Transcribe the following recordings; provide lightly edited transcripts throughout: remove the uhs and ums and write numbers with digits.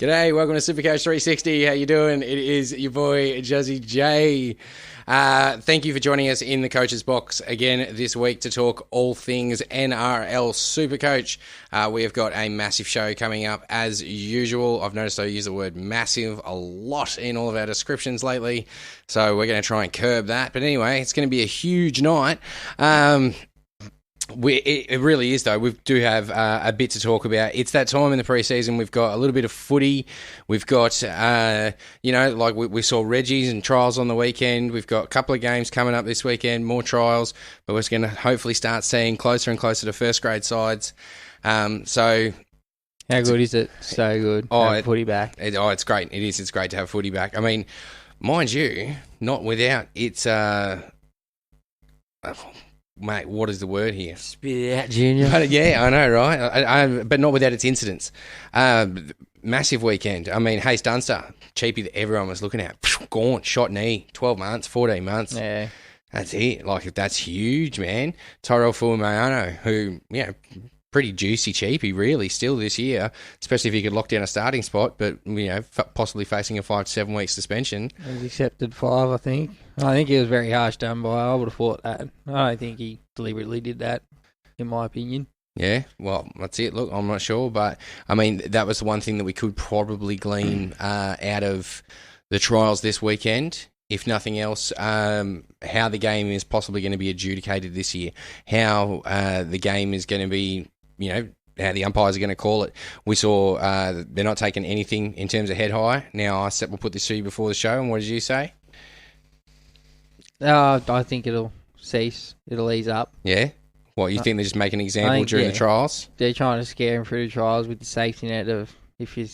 G'day, welcome to Supercoach 360. How you doing? It is your boy Jazzy J. Thank you for joining us in the Coach's Box again this week to talk all things NRL Supercoach. We have got a massive show coming up as usual. I've noticed I use the word massive a lot in all of our descriptions lately, so we're going to try and curb that. But anyway, it's going to be a huge night. It really is, though. We do have a bit to talk about. It's that time in the preseason. We've got a little bit of footy. We've got, like we saw Reggie's and trials on the weekend. We've got a couple of games coming up this weekend, more trials. But we're going to hopefully start seeing closer and closer to first grade sides. So how good is it? So good. Have footy back. It's great. It is. It's great to have footy back. I mean, mind you, not without its... Mate, what is the word here? Spit it out, Junior. But, yeah, I know, right? But not without its incidents. Massive weekend. I mean, Hayes Dunstar, cheapie that everyone was looking at. Gaunt, shot knee, 12 months, 14 months. Yeah. That's it. Like, that's huge, man. Tyrell Fuimayano, who, pretty juicy cheapie, really, still this year, especially if he could lock down a starting spot, but, possibly facing a 5 to 7 week suspension. He's accepted 5, I think. I think he was very harsh done by. I would have thought that. I don't think he deliberately did that, in my opinion. Yeah, well, that's it. Look, I'm not sure, but, I mean, that was the one thing that we could probably glean out of the trials this weekend. If nothing else, how the game is possibly going to be adjudicated this year, how the game is going to be, how the umpires are going to call it. We saw they're not taking anything in terms of head high. Now, I said we'll put this to you before the show, and what did you say? I think it'll cease. It'll ease up. Yeah? What, you think they're just making an example during the trials? They're trying to scare him through the trials with the safety net of if you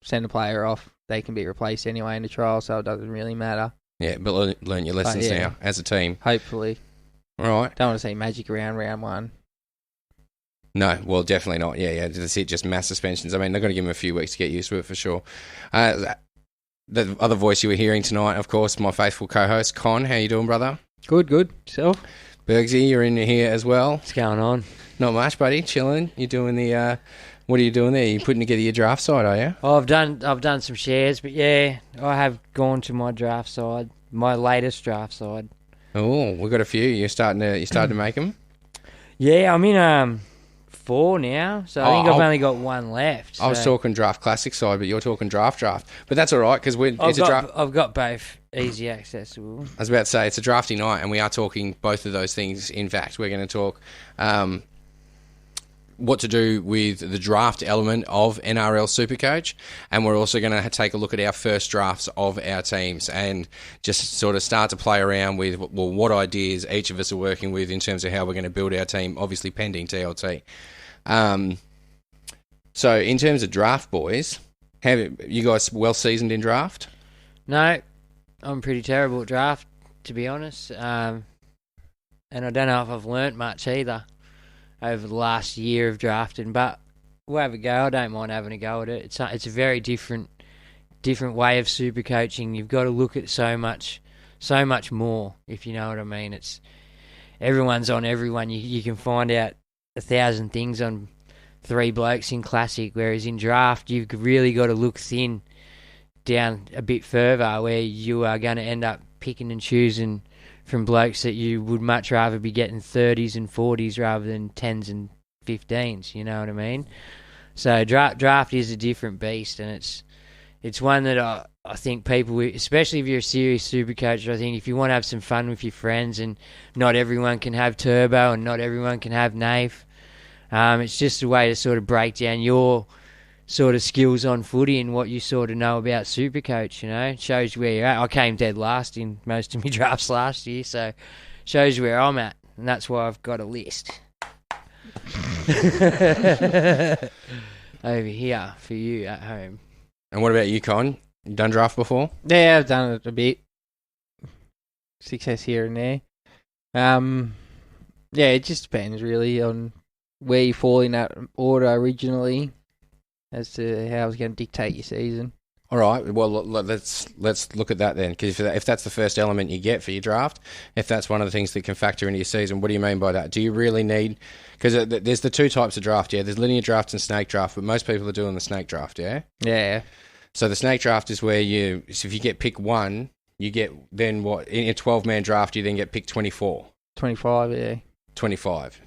send a player off, they can be replaced anyway in the trial, so it doesn't really matter. Yeah, but learn your lessons now as a team. Hopefully. All right. Don't want to say magic around round one. No, well, definitely not. Yeah, that's it, just mass suspensions. I mean, they're going to give him a few weeks to get used to it for sure. The other voice you were hearing tonight, of course, my faithful co-host, Con. How you doing, brother? Good. Yourself? Bergsy, you're in here as well. What's going on? Not much, buddy. Chilling. You're doing the... what are you doing there? You putting together your draft side, are you? Oh, I've done some shares, but yeah, I have gone to my draft side, my latest draft side. Oh, we've got a few. You're starting to make them? Yeah, I'm in 4 now, so I think I've only got 1 left. So. I was talking draft classic side, but you're talking draft. But that's all right because I've got both easy accessible. I was about to say it's a drafty night, and we are talking both of those things. In fact, we're going to talk what to do with the draft element of NRL Supercoach, and we're also going to take a look at our first drafts of our teams and just sort of start to play around with what ideas each of us are working with in terms of how we're going to build our team, obviously pending TLT. So in terms of draft, boys, have you guys well seasoned in draft? No, I'm pretty terrible at draft, to be honest, and I don't know if I've learnt much either over the last year of drafting, but we'll have a go. I don't mind having a go at it. It's a very different way of super coaching. You've got to look at so much more, if you know what I mean. It's everyone's on everyone. You can find out 1,000 things on 3 blokes in classic, whereas in draft you've really got to look thin down a bit further, where you are going to end up picking and choosing from blokes that you would much rather be getting 30s and 40s rather than 10s and 15s, you know what I mean? So draft is a different beast, and it's one that I think people, especially if you're a serious super coach, I think if you want to have some fun with your friends, and not everyone can have turbo and not everyone can have NAF, it's just a way to sort of break down your sort of skills on footy and what you sort of know about Supercoach, It shows where you're at. I came dead last in most of my drafts last year, so shows where I'm at, and that's why I've got a list over here for you at home. And what about you, Con? You done draft before? Yeah, I've done it a bit. Success here and there. Yeah, it just depends really on where you fall in that order originally, as to how it's going to dictate your season. All right. Well, let's look at that then, because if that's the first element you get for your draft, if that's one of the things that can factor into your season, what do you mean by that? Do you really need? Because there's the 2 types of draft. Yeah, there's linear draft and snake draft, but most people are doing the snake draft. Yeah. Yeah. So the snake draft is where so if you get pick 1, you get then what? In a 12-man draft, you then get pick 24. 25, yeah. 25.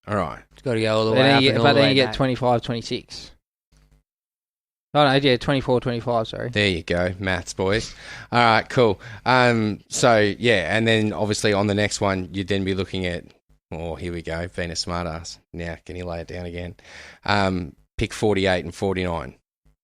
All right. It's got to go all the But way then up you and get, all but the then way you get back. 25, 26. Oh, no, yeah, 24, 25, sorry. There you go, maths boys. All right, cool. So yeah, and then obviously on the next one, you'd then be looking at. Oh, here we go. Being a smartass. Now, can you lay it down again? Pick 48 and 49.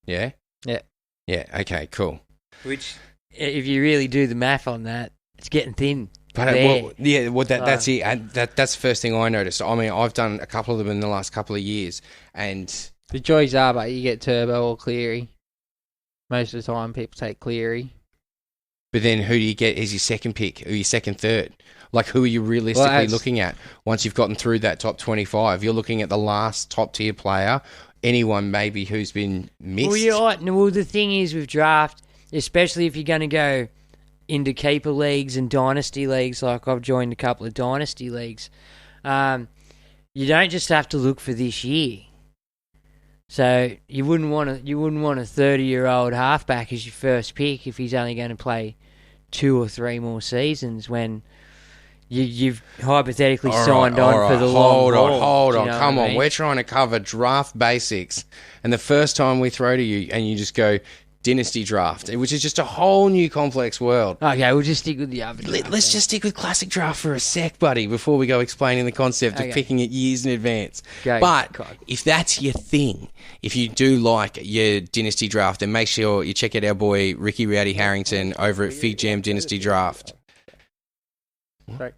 Yeah. Yeah. Yeah. Okay. Cool. Which, if you really do the math on that, it's getting thin. But that's it. And that's the first thing I noticed. I mean, I've done a couple of them in the last couple of years, and The joys are, but you get Turbo or Cleary. Most of the time, people take Cleary. but then who do you get as your second pick or your second, third? Like, who are you realistically looking at once you've gotten through that top 25? You're looking at the last top tier player, anyone maybe who's been missed. Well, you're right. Well, the thing is with draft, especially if you're going to go into keeper leagues and dynasty leagues, like I've joined a couple of dynasty leagues, you don't just have to look for this year. So you wouldn't want a 30-year-old halfback as your first pick if he's only going to play 2 or 3 more seasons when you've hypothetically signed on for the long haul. Hold on, You know come what I on. mean? We're trying to cover draft basics, and the first time we throw to you and you just go dynasty draft, which is just a whole new complex world. Okay, we'll just stick with the other draft. Let's just stick with classic draft for a sec, buddy, before we go explaining the concept of picking it years in advance. Okay, but if that's your thing, if you do like your dynasty draft, then make sure you check out our boy Ricky Rowdy Harrington over at Fig Jam Dynasty Draft. Sorry.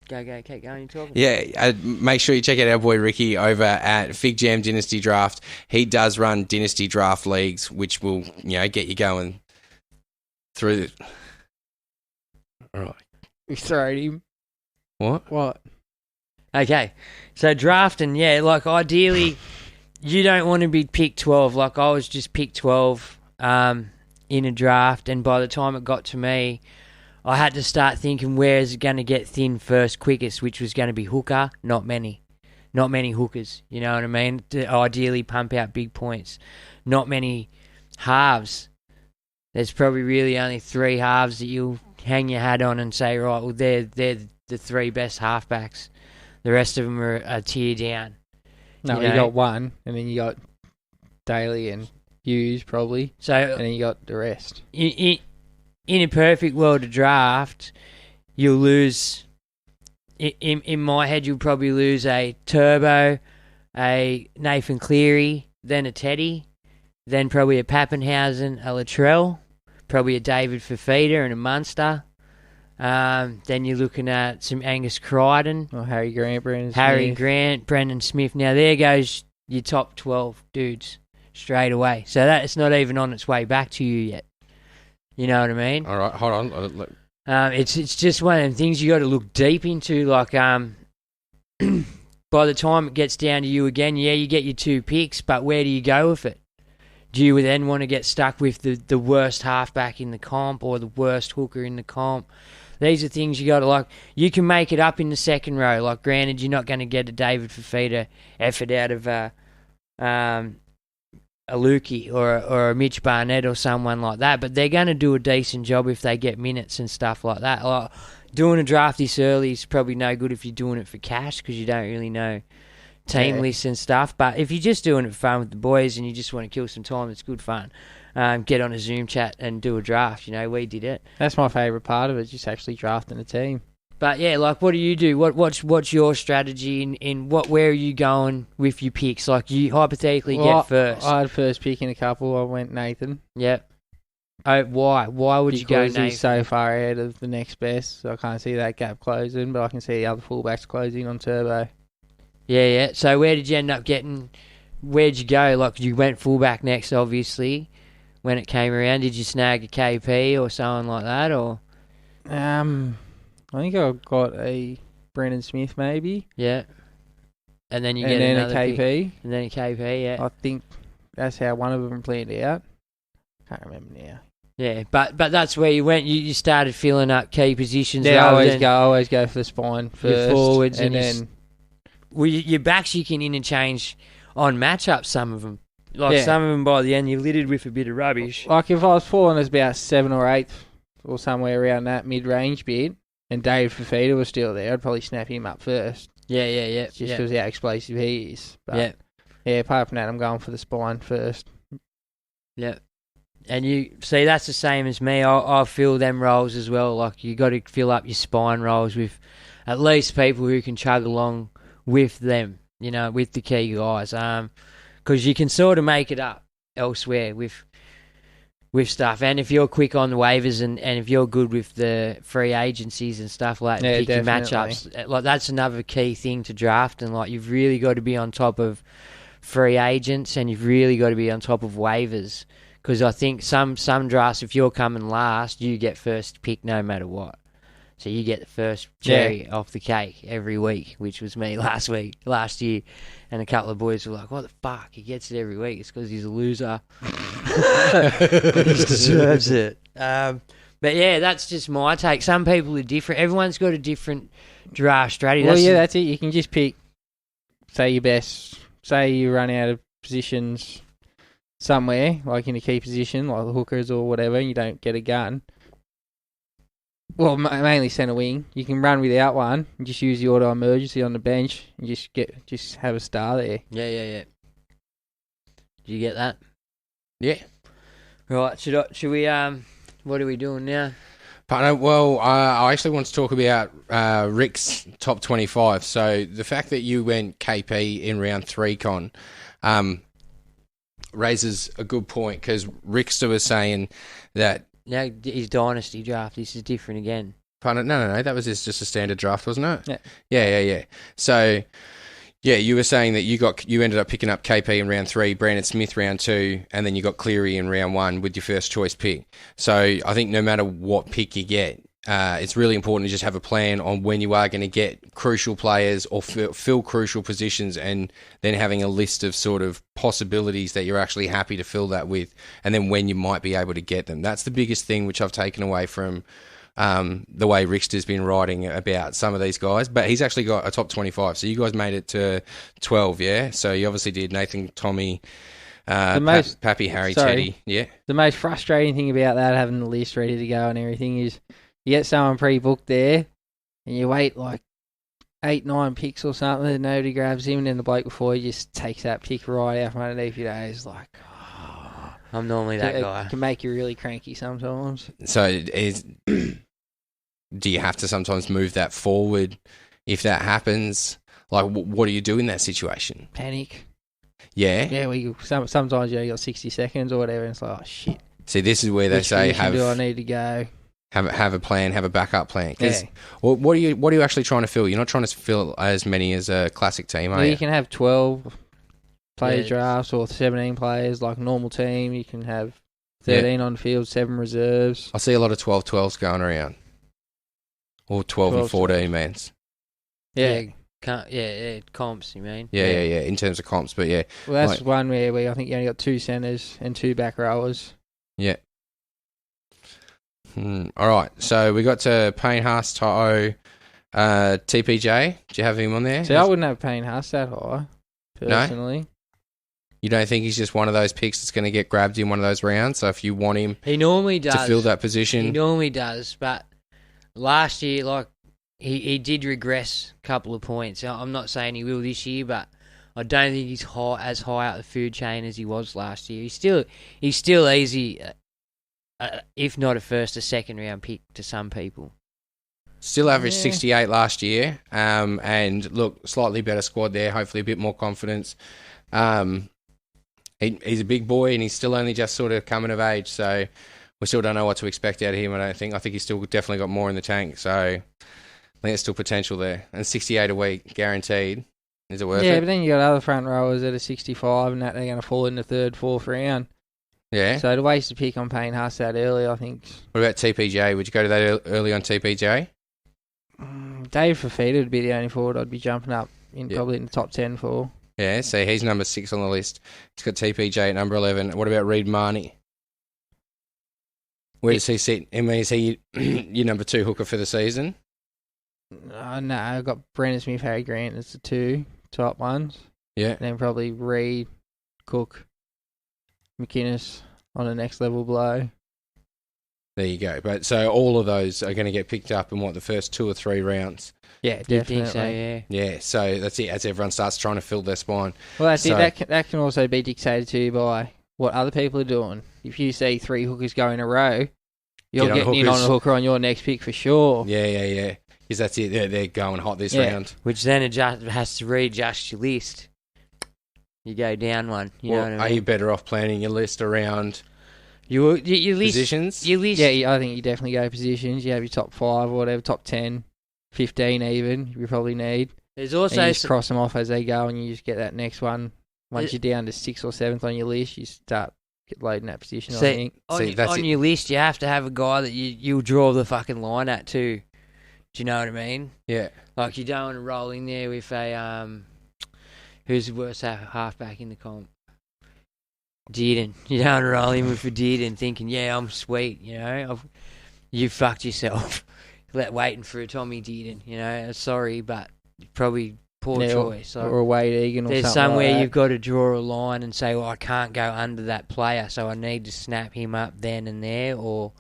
Go, keep going, you're talking. Yeah, make sure you check out our boy Ricky over at Fig Jam Dynasty Draft. He does run dynasty draft leagues, which will, get you going through the... All right. We throwed him. What? Okay, so drafting, like ideally, you don't want to be pick 12. Like I was just pick 12 in a draft, and by the time it got to me, I had to start thinking where is it going to get thin first quickest, which was going to be hooker. Not many hookers, you know what I mean? To ideally pump out big points. Not many halves. There's probably really only 3 halves that you'll hang your hat on and say, right, well, they're the 3 best halfbacks. The rest of them are a tier down. No, you got one, and then you got Daly and Hughes probably, So, and then you got the rest. In a perfect world of draft, you'll lose. In my head, you'll probably lose a Turbo, a Nathan Cleary, then a Teddy, then probably a Pappenhausen, a Latrell, probably a David Fafita and a Munster. Then you're looking at some Angus Crichton, Or Harry Grant, Brendan Smith. Now there goes your top 12 dudes straight away. So that's not even on its way back to you yet. You know what I mean? All right, hold on. It's just one of them things you got to look deep into. Like, by the time it gets down to you again, you get your 2 picks, but where do you go with it? Do you then want to get stuck with the worst halfback in the comp or the worst hooker in the comp? These are things you got to like. You can make it up in the second row. Like, granted, you're not going to get a David Fafita effort out of a Lukey or a Mitch Barnett or someone like that, but they're going to do a decent job if they get minutes and stuff like that. Like, doing a draft this early is probably no good if you're doing it for cash because you don't really know team lists and stuff. But if you're just doing it for fun with the boys and you just want to kill some time, it's good fun. Get on a Zoom chat and do a draft. We did it. That's my favourite part of it, just actually drafting a team. But yeah, like, what do you do? What's your strategy in where are you going with your picks? Like, you hypothetically get first. I had first pick in a couple. I went Nathan. Yep. Oh, why? Why would you go Because Nathan? he's so far ahead of the next best, so I can't see that gap closing, but I can see the other fullbacks closing on Turbo. Yeah. So where did you end up getting? Where'd you go? Like, you went fullback next, obviously. When it came around, did you snag a KP or someone like that, or? I think I got a Brendan Smith maybe. Yeah. And then you and get then another a KP. pick. And then a KP, yeah. I think that's how one of them planned out. Can't remember now. Yeah, but that's where you went. You started filling up key positions. Yeah, I rather always go for the spine first. Your forwards and and then well, your backs you can interchange on matchups. Some of them, like Yeah. some of them by the end, you're littered with a bit of rubbish. Like if I was falling as about 7th or 8th or somewhere around that mid-range bit, and Dave Fafita was still there, I'd probably snap him up first. Yeah. Just because how explosive he is. But Yeah. apart from that, I'm going for the spine first. Yeah. And you see, that's the same as me. I fill them roles as well. Like, you got to fill up your spine roles with at least people who can chug along with them, you know, with the key guys. Because you can sort of make it up elsewhere with stuff. And if you're quick on the waivers and if you're good with the free agencies and stuff like that, pick your matchups, like that's another key thing to draft. And like, you've really got to be on top of free agents and you've really got to be on top of waivers. Because I think some drafts, if you're coming last, you get first pick no matter what. So you get the first cherry off the cake every week, which was me last year. And a couple of boys were like, what the fuck? He gets it every week. It's because he's a loser. But he deserves it. But yeah, that's just my take. Some people are different. Everyone's got a different draft strategy. Well, that's it. You can just pick, say, your best. Say you run out of positions somewhere, like in a key position, like the hookers or whatever, and you don't get a gun. Well, mainly centre wing. You can run without one and just use the auto emergency on the bench and just have a star there. Yeah. Do you get that? Yeah. Right. Should we? What are we doing now? Partner, well, I actually want to talk about Rick's top 25. So the fact that you went KP in round 3, Con, raises a good point because Rickster was saying that. Now his dynasty draft. This is different again. Partner, no. That was just a standard draft, wasn't it? Yeah. So, yeah, you were saying that you ended up picking up KP in round 3, Brandon Smith round 2, and then you got Cleary in round 1 with your first choice pick. So I think no matter what pick you get, it's really important to just have a plan on when you are going to get crucial players or fill crucial positions, and then having a list of sort of possibilities that you're actually happy to fill that with, and then when you might be able to get them. That's the biggest thing which I've taken away from the way Rickster's been writing about some of these guys. But he's actually got a top 25, so you guys made it to 12, yeah? So you obviously did Nathan, Tommy, Pappy, Harry, Teddy, yeah? The most frustrating thing about that, having the list ready to go and everything, is you get someone pre-booked there, and you wait like 8-9 picks or something, and nobody grabs him, and then the bloke before you just takes that pick right out from underneath your nose. Like, I'm normally that guy. It can make you really cranky sometimes. So do you have to sometimes move that forward if that happens? Like, what do you do in that situation? Panic. Yeah? Yeah, sometimes you got 60 seconds or whatever, and it's like, oh, shit. See, this is where they say do I need to go? Have a plan, have a backup plan. Because what are you actually trying to fill? You're not trying to fill as many as a classic team, are you? You can have 12 player drafts or 17 players like a normal team. You can have 13 on field, 7 reserves. I see a lot of 12-12s going around. Or 12 and 14 mans. Yeah. Comps, you mean? Yeah, in terms of comps, but yeah. Well, that's one where I think you only got 2 centres and 2 back rowers. Yeah. All right, so we got to Payne Haas, To'o, TPJ. Do you have him on there? See, I wouldn't have Payne Haas that high, personally. No? You don't think he's just one of those picks that's going to get grabbed in one of those rounds? So if you want him he normally does. to fill that position... He normally does, but last year, like, he did regress a couple of points. I'm not saying he will this year, but I don't think he's as high up the food chain as he was last year. He's still easy... if not a second round pick to some people. Still averaged 68 last year. And look, slightly better squad there. Hopefully a bit more confidence. He's a big boy and he's still only just sort of coming of age. So we still don't know what to expect out of him. I think he's still definitely got more in the tank. So I think there's still potential there. And 68 a week guaranteed. Is it worth it? Yeah, but then you got other front rowers that are 65 and that they're going to fall in the 3rd, 4th round. Yeah. So to waste a pick on Payne Haas that early, I think. What about TPJ? Would you go to that early on TPJ? Dave Fafita would be the only forward I'd be jumping up in probably in the top 10 for. Yeah, so he's number 6 on the list. He's got TPJ at number 11. What about Reid Marnie? Where does he sit? I mean, is he your number 2 hooker for the season? No, I've got Brandon Smith, Harry Grant as the 2 top ones. Yeah. And then probably Reid, Cook, McInnes on the next level below. There you go. But so all of those are going to get picked up in the first 2 or 3 rounds. Yeah, You definitely. think so, yeah. Yeah, so that's it. As everyone starts trying to fill their spine. Well, that's So- it. That can also be dictated to by what other people are doing. If you see 3 hookers go in a row, you're Get on getting in hookers. on a hooker on your next pick for sure. Yeah. Because that's it. They're going hot this Yeah. round. Which then has to readjust your list. You go down one. You know what I Are mean? you better off planning your list around You list positions? You list. Yeah, I think you definitely go positions. You have your top 5 or whatever, top 10, 15 even, you probably need. There's And also you just cross them off as they go, and you just get that next one. Once you're down to 6th or 7th on your list, you start loading that position, I think. on your list, you have to have a guy that you'll draw the fucking line at too. Do you know what I mean? Yeah. Like you don't want to roll in there with a who's the worst halfback in the comp? Dearden. You don't want to roll in with a Dearden thinking, yeah, I'm sweet. You know, you fucked yourself. Waiting for a Tommy Dearden. You know, sorry, but probably poor choice. Or a Wade Egan or there's something somewhere like that. you've got to draw a line and say, well, I can't go under that player, so I need to snap him up then and there, or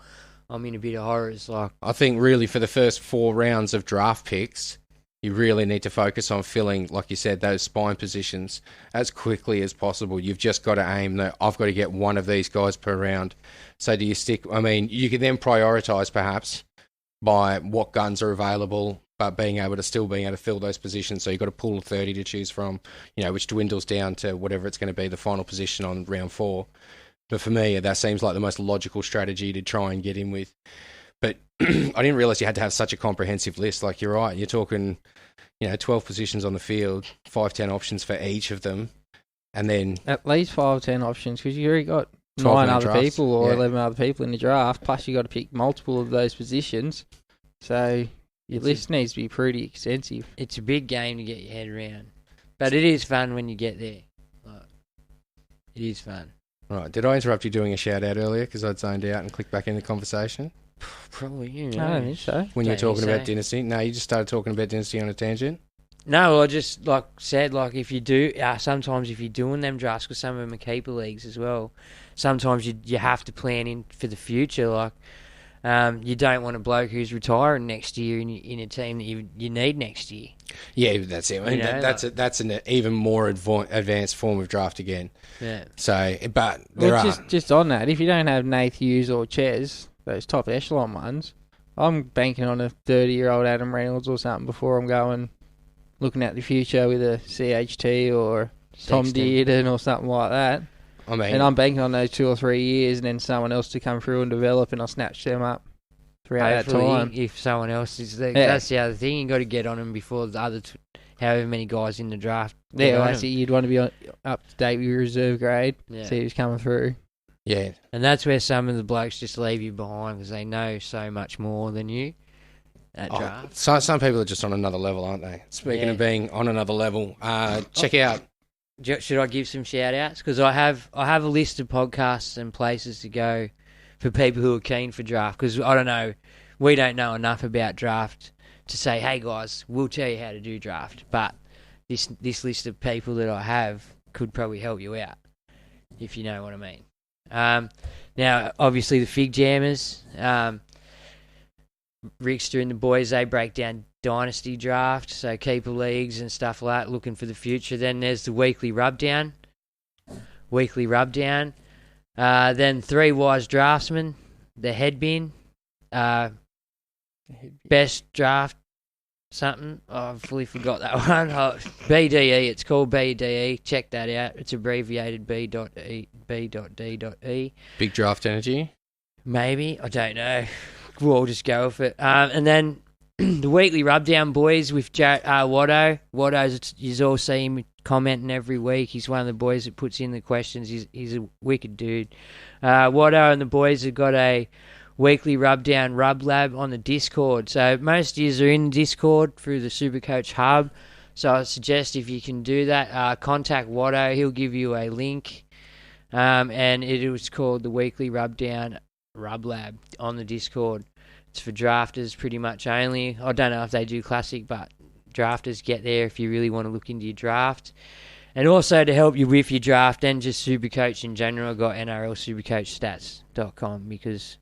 I'm in a bit of horrors. Like, I think really for the first 4 rounds of draft picks, you really need to focus on filling, like you said, those spine positions as quickly as possible. You've just got to aim that I've got to get one of these guys per round. So do you stick? I mean, you can then prioritise perhaps by what guns are available, but being able to fill those positions. So you've got a pool of 30 to choose from, which dwindles down to whatever it's going to be the final position on round 4. But for me, that seems like the most logical strategy to try and get in with. But I didn't realise you had to have such a comprehensive list. Like, you're right, you're talking, 12 positions on the field, 5-10 options for each of them, and then At least 5 or 10 options, because you already got 12 9 man other drafts, people or yeah. 11 other people in the draft, plus you got to pick multiple of those positions. So your list needs to be pretty extensive. it's a big game to get your head around. But it is fun when you get there. Like, it is fun. Right, did I interrupt you doing a shout out earlier because I'd zoned out and clicked back in the conversation Probably, you I know. don't think so. when you were Don't you talking about say? Dynasty? No, you just started talking about Dynasty on a tangent. No, I just said if you do, sometimes if you're doing them drafts, because some of them are keeper leagues as well. Sometimes you have to plan in for the future. You don't want a bloke who's retiring next year in a team that you need next year. Yeah, that's it. I mean, that's an even more advanced form of draft again. Yeah. So, but there Well, are. just on that, if you don't have Nath Hughes or Ches, those top echelon ones, I'm banking on a 30-year-old Adam Reynolds or something before I'm going looking at the future with a CHT or Tom Sexton. Dearden or something like that. I mean, And I'm banking on those 2 or 3 years and then someone else to come through and develop, and I'll snatch them up throughout that Hopefully, time. if someone else is there, Yeah. that's the other thing. You got to get on them before the other, however many guys in the draft. get Yeah, on that's it. 'em. You'd want to be up to date with your reserve grade, Yeah. see who's coming through. yeah, And that's where some of the blokes just leave you behind because they know so much more than you at draft. so some people are just on another level, aren't they? Speaking Yeah. of being on another level, check out. Should I give some shout outs? Because I have a list of podcasts and places to go for people who are keen for draft. Because I don't know, we don't know enough about draft to say, hey guys, we'll tell you how to do draft. But this list of people that I have could probably help you out, if you know what I mean. Now, obviously the Fig Jammers, Rickster and the boys, they break down Dynasty draft, so keeper leagues and stuff like that, looking for the future. Then there's the Weekly Rubdown. Then Three Wise Draftsmen, the Headbin, Best Draft something. Oh, I've fully forgot that one. BDE, it's called BDE. Check that out. It's abbreviated B.D.E. Big Draft Energy. Maybe, I don't know. We'll just go with it. And then the Weekly Rubdown boys with Watto. Watto's, you all see him commenting every week. He's one of the boys that puts in the questions. He's a wicked dude. Watto and the boys have got a Weekly Rubdown Rub Lab on the Discord. So most of you are in Discord through the Supercoach Hub. So I suggest if you can do that, contact Watto. He'll give you a link. And it was called the Weekly Rubdown Rub Lab on the Discord. It's for drafters pretty much only. I don't know if they do classic, but drafters get there if you really want to look into your draft. And also to help you with your draft and just Supercoach in general, I got NRLSupercoachstats.com because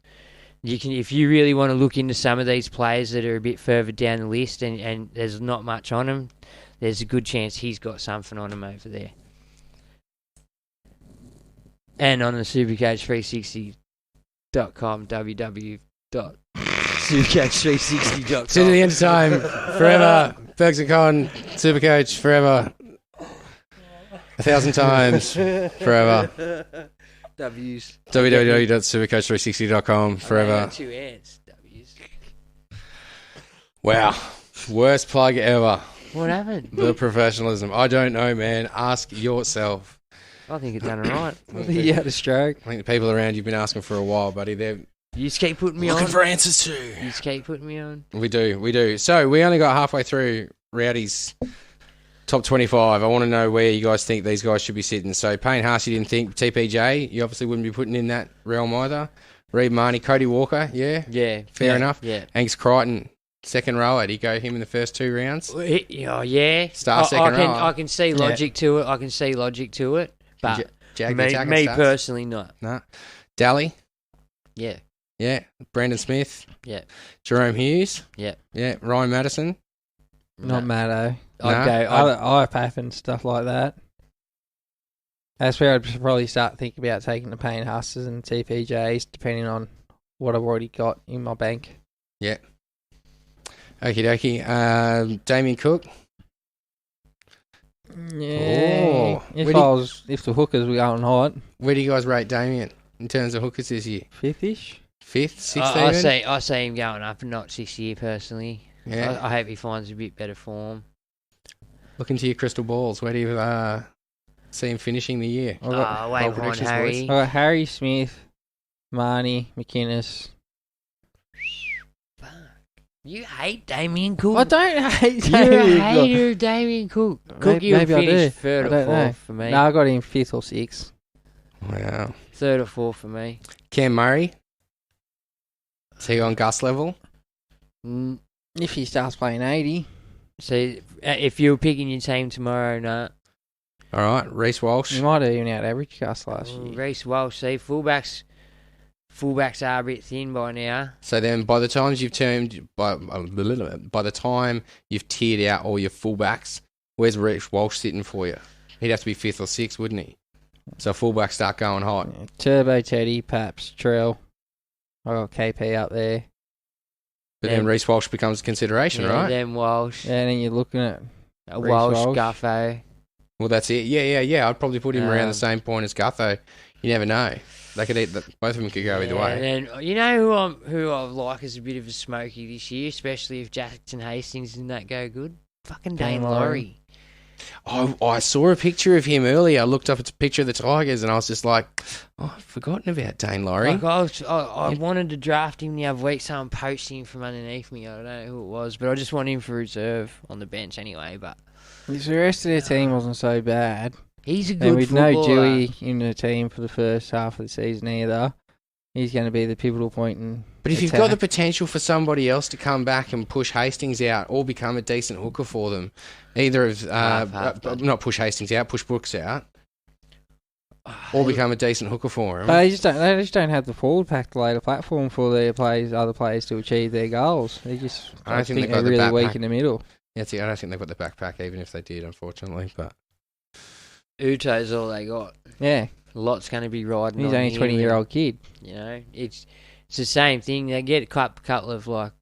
you can, if you really want to look into some of these players that are a bit further down the list and there's not much on them, there's a good chance he's got something on him over there. And on the Supercoach360.com, www.supercoach360.com. To the end of time, forever. Ferguson Con, Supercoach, forever. 1,000 times, forever. W's. www.supercoach360.com, forever. 2 ants. W's. Wow. Worst plug ever. What happened? The professionalism. I don't know, man. Ask yourself. I think it's done all right. You had a stroke. I think the people around you've been asking for a while, buddy. They're You just keep putting me looking on. for answers too. You just keep putting me on. We do. So we only got halfway through Rowdy's top 25. I want to know where you guys think these guys should be sitting. So Payne Haas, you didn't think. TPJ, you obviously wouldn't be putting in that realm either. Reed Marnie, Cody Walker, yeah? Yeah. Fair enough. Yeah. Angus Crichton, second rower. Do you go him in the first 2 rounds? Oh, yeah. Star second rower. I can see logic to it. But me personally, not. No. Daly? Yeah. Yeah. Brandon Smith? Yeah. Jerome Hughes? Yeah. Yeah. Ryan Madison? Not Matto. I'd go. IPAF and stuff like that. That's where I'd probably start thinking about taking the Payne Hustlers and TPJs, depending on what I've already got in my bank. Yeah. Okie dokie. Damien Cook? Yeah. Oh. If the hookers were going hot, Where do you guys rate Damien in terms of hookers this year? 5th-ish. 5th? 6th? I see him going up a notch this year, personally. Yeah. I hope he finds a bit better form. Look into your crystal balls. Where do you see him finishing the year? Wait on predictions, Harry. boys. I got Harry Smith, Marnie, McInnes. You hate Damien Cook. I don't hate You're a Damien hater of Damien Cook. Cook, you maybe I do. finished third I or don't know. fourth for me. No, I got him 5th or 6th. Wow. Third or fourth for me. Cam Murray? Is he on Gus level? If he starts playing 80. So, if you were picking your team tomorrow, no. All right. Reece Walsh? He might have even out average Gus last year. Reece Walsh, see, fullbacks are a bit thin by now. So then by the time you've tiered out all your fullbacks, where's Reece Walsh sitting for you? He'd have to be 5th or 6th, wouldn't he? So fullbacks start going hot. Yeah. Turbo, Teddy, Paps, Trell. I got KP up there. But then Reece Walsh becomes a consideration, right? Then Walsh. Yeah, and then you're looking at Walsh, Walsh. Guffo. Well, that's it. Yeah. I'd probably put him around the same point as Gutho. You never know. They could both of them could go either way. And then, you know who I like as a bit of a smoky this year, especially if Jackson Hastings didn't that go good? Fucking Dane Laurie. Oh, I saw a picture of him earlier. I looked up at a picture of the Tigers and I was just like, I've forgotten about Dane Laurie. Like I wanted to draft him the other week. Someone poached him from underneath me. I don't know who it was, but I just want him for reserve on the bench anyway. But the rest of their team wasn't so bad. He's a good and with footballer. no Dewey in the team for the first half of the season either, he's going to be the pivotal point in But if you've attack. got the potential for somebody else to come back and push Hastings out or become a decent hooker for them, either of not push Hastings out, push Brooks out, or become a decent hooker for him. But they just don't have the forward pack to lay the platform for their other players to achieve their goals. They just I don't think they've they're got the really backpack. weak in the middle. Yeah, see, I don't think they've got the backpack, even if they did, unfortunately. But Uto's all they got. Yeah, A lot's going to be riding. he's on only a him, 20-year-old kid. You know, it's the same thing. They get a couple of like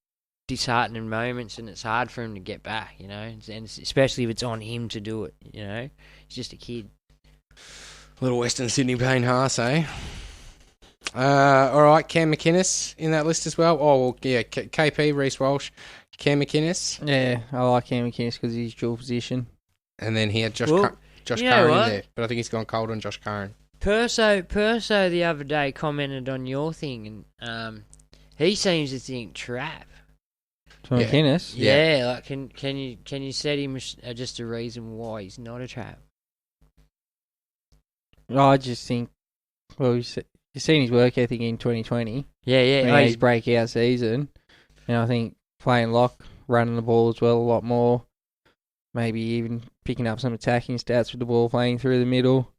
disheartening moments, and it's hard for him to get back. You know, and especially if it's on him to do it. You know, he's just a kid. little Western Sydney Payne Haas, eh? All right, Cam McInnes in that list as well. Oh, well, yeah, KP, Reece Walsh, Cam McInnes. Yeah, I like Cam McInnes because he's dual position. And then he had Josh Well, Josh you know Curran what? in there. But I think he's gone cold on Josh Curran. Perso the other day commented on your thing, and he seems to think trap. To McInnes. Yeah. Yeah, like can you set him just a reason why he's not a trap? I just think, well, you've seen his work ethic in 2020. Yeah. His breakout season. And I think playing lock, running the ball as well a lot more. maybe even picking up some attacking stats with the ball playing through the middle.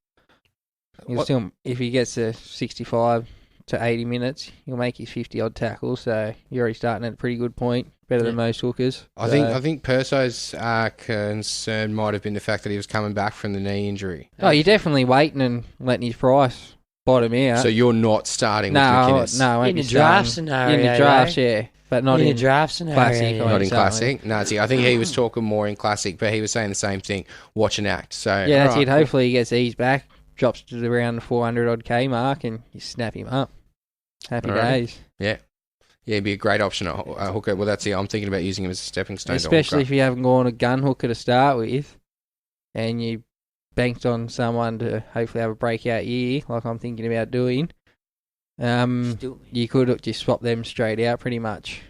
If he gets to 65 to 80 minutes, he'll make his 50-odd tackles, so you're already starting at a pretty good point, better than most hookers. I think Perso's concern might have been the fact that he was coming back from the knee injury. Oh, you're definitely waiting and letting his price bottom out. So you're not starting with McInnes? No, in the draft scenario. In the draft, yeah. But not in the draft scenario. Classic. Yeah. Not in Classic? No, I think he was talking more in Classic, but he was saying the same thing, watch and act. So yeah, that's it. Hopefully he gets eased back, drops to around the 400-odd K mark, and you snap him up. Happy days. Yeah. Yeah, he'd be a great option at hooker. Well, that's it. I'm thinking about using him as a stepping stone. Especially if you haven't gone a gun hooker to start with, and you banked on someone to hopefully have a breakout year, like I'm thinking about doing. You could just swap them straight out pretty much.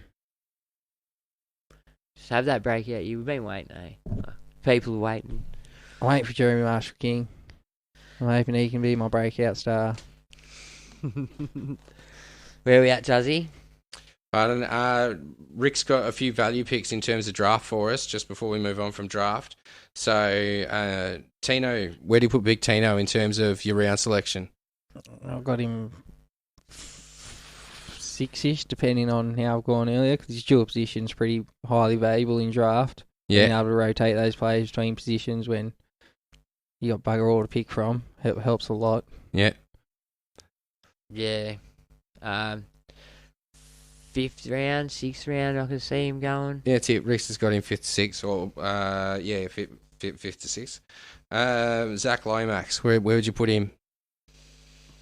Just have that breakout. You've been waiting, eh? People are waiting. I'm waiting for Jeremy Marshall King. I'm hoping he can be my breakout star. Where are we at, Juzzy? Pardon. Rick's got a few value picks in terms of draft for us, just before we move on from draft. So, Tino, where do you put Big Tino in terms of your round selection? I've got him 6-ish, depending on how I've gone earlier, because his dual position's pretty highly valuable in draft. Yeah. Being able to rotate those players between positions when you got bugger all to pick from helps a lot. Yeah. Yeah. 5th round, 6th round, I can see him going. Yeah, it's it. Rex has got him 5th to 6th, or 5th to 6th. Zach Lomax, where would you put him?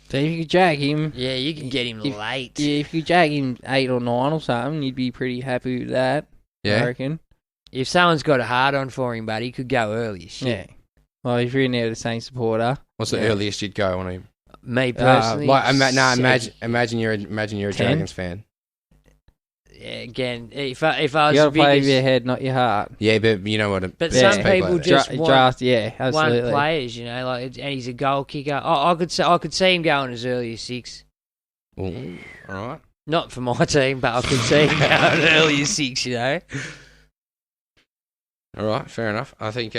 So if you could jag him... Yeah, you can get him late. Yeah, if you jag him 8 or 9 or something, you'd be pretty happy with that, Yeah. I reckon. If someone's got a hard on for him, but he could go early as shit. Yeah. Well, if you're in there with the same supporter... What's the earliest you'd go on him? Me personally... Imagine you're a Dragons fan. Yeah, again, if I was you got to play biggest, with your head, not your heart. Yeah, but you know what? But some people just want draft, absolutely. one players, you know, like, and he's a goal kicker. I could see him going as early as 6. Ooh, all right. Not for my team, but I could see him going as early as 6. You know. All right, fair enough. I think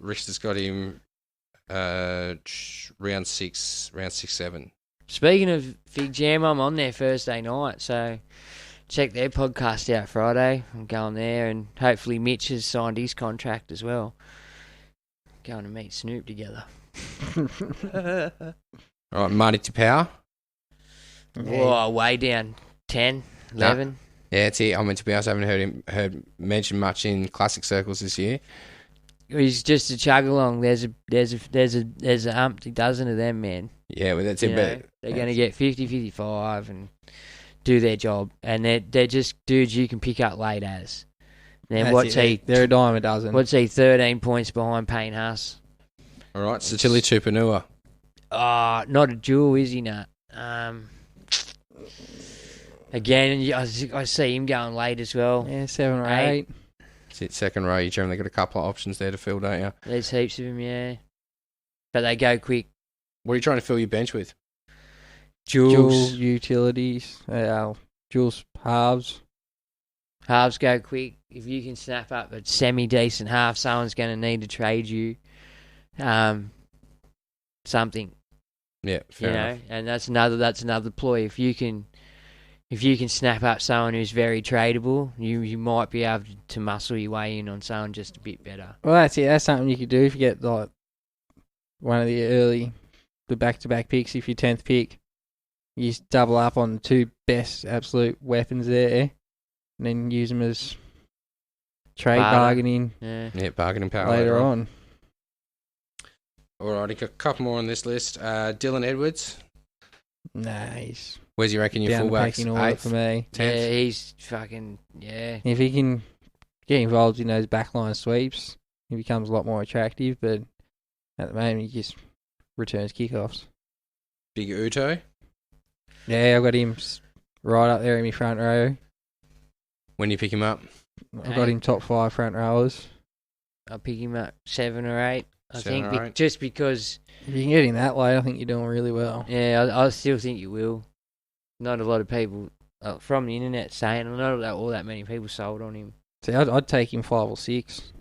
Richter's got him round 6, 7. Speaking of Fig Jam, I'm on there Thursday night, so check their podcast out Friday. I'm going there, and hopefully Mitch has signed his contract as well. Going to meet Snoop together. All right, Marty Tapau. Whoa, way down 10, 11. Yeah, it's it. I mean, to be honest, I haven't heard mentioned much in classic circles this year. He's just a chug along. There's a umpty dozen of them, man. Yeah, well, that's it. But they're going to get 50, 55 and do their job. And they're just dudes you can pick up late as. Then they're a dime a dozen. What's he? 13 points behind Payne Haas. All right, Satili Tupanua. Not a jewel, is he? Not. Again, I see him going late as well. Yeah, 7 or 8. It's it, second row. You generally got a couple of options there to fill, don't you? There's heaps of them, yeah. But they go quick. What are you trying to fill your bench with? Dual utilities. Duals halves. Halves go quick. If you can snap up a semi-decent half, someone's going to need to trade you something. Yeah, fair enough. And that's another ploy. If you can snap up someone who's very tradable, you might be able to muscle your way in on someone just a bit better. Well, that's it. That's something you could do if you get like one of the back-to-back picks. If your 10th pick, you just double up on the 2 best absolute weapons there, and then use them as trade bargaining. Yeah, bargaining power later on. All right, a couple more on this list. Dylan Edwards. Nice. Where's you reckon your fullbacks? 8th for me. 10th? Yeah, he's fucking, yeah. If he can get involved in those backline sweeps, he becomes a lot more attractive, but at the moment he just returns kickoffs. Big Uto. Yeah, I've got him right up there in my front row. When you pick him up? I've got him top 5 front rowers. I'll pick him up 7 or 8. I 7 think or 8. Just because. If you can get him that way, I think you're doing really well. Yeah, I still think you will. Not a lot of people from the internet saying, not all that many people sold on him. See, I'd take him 5 or 6.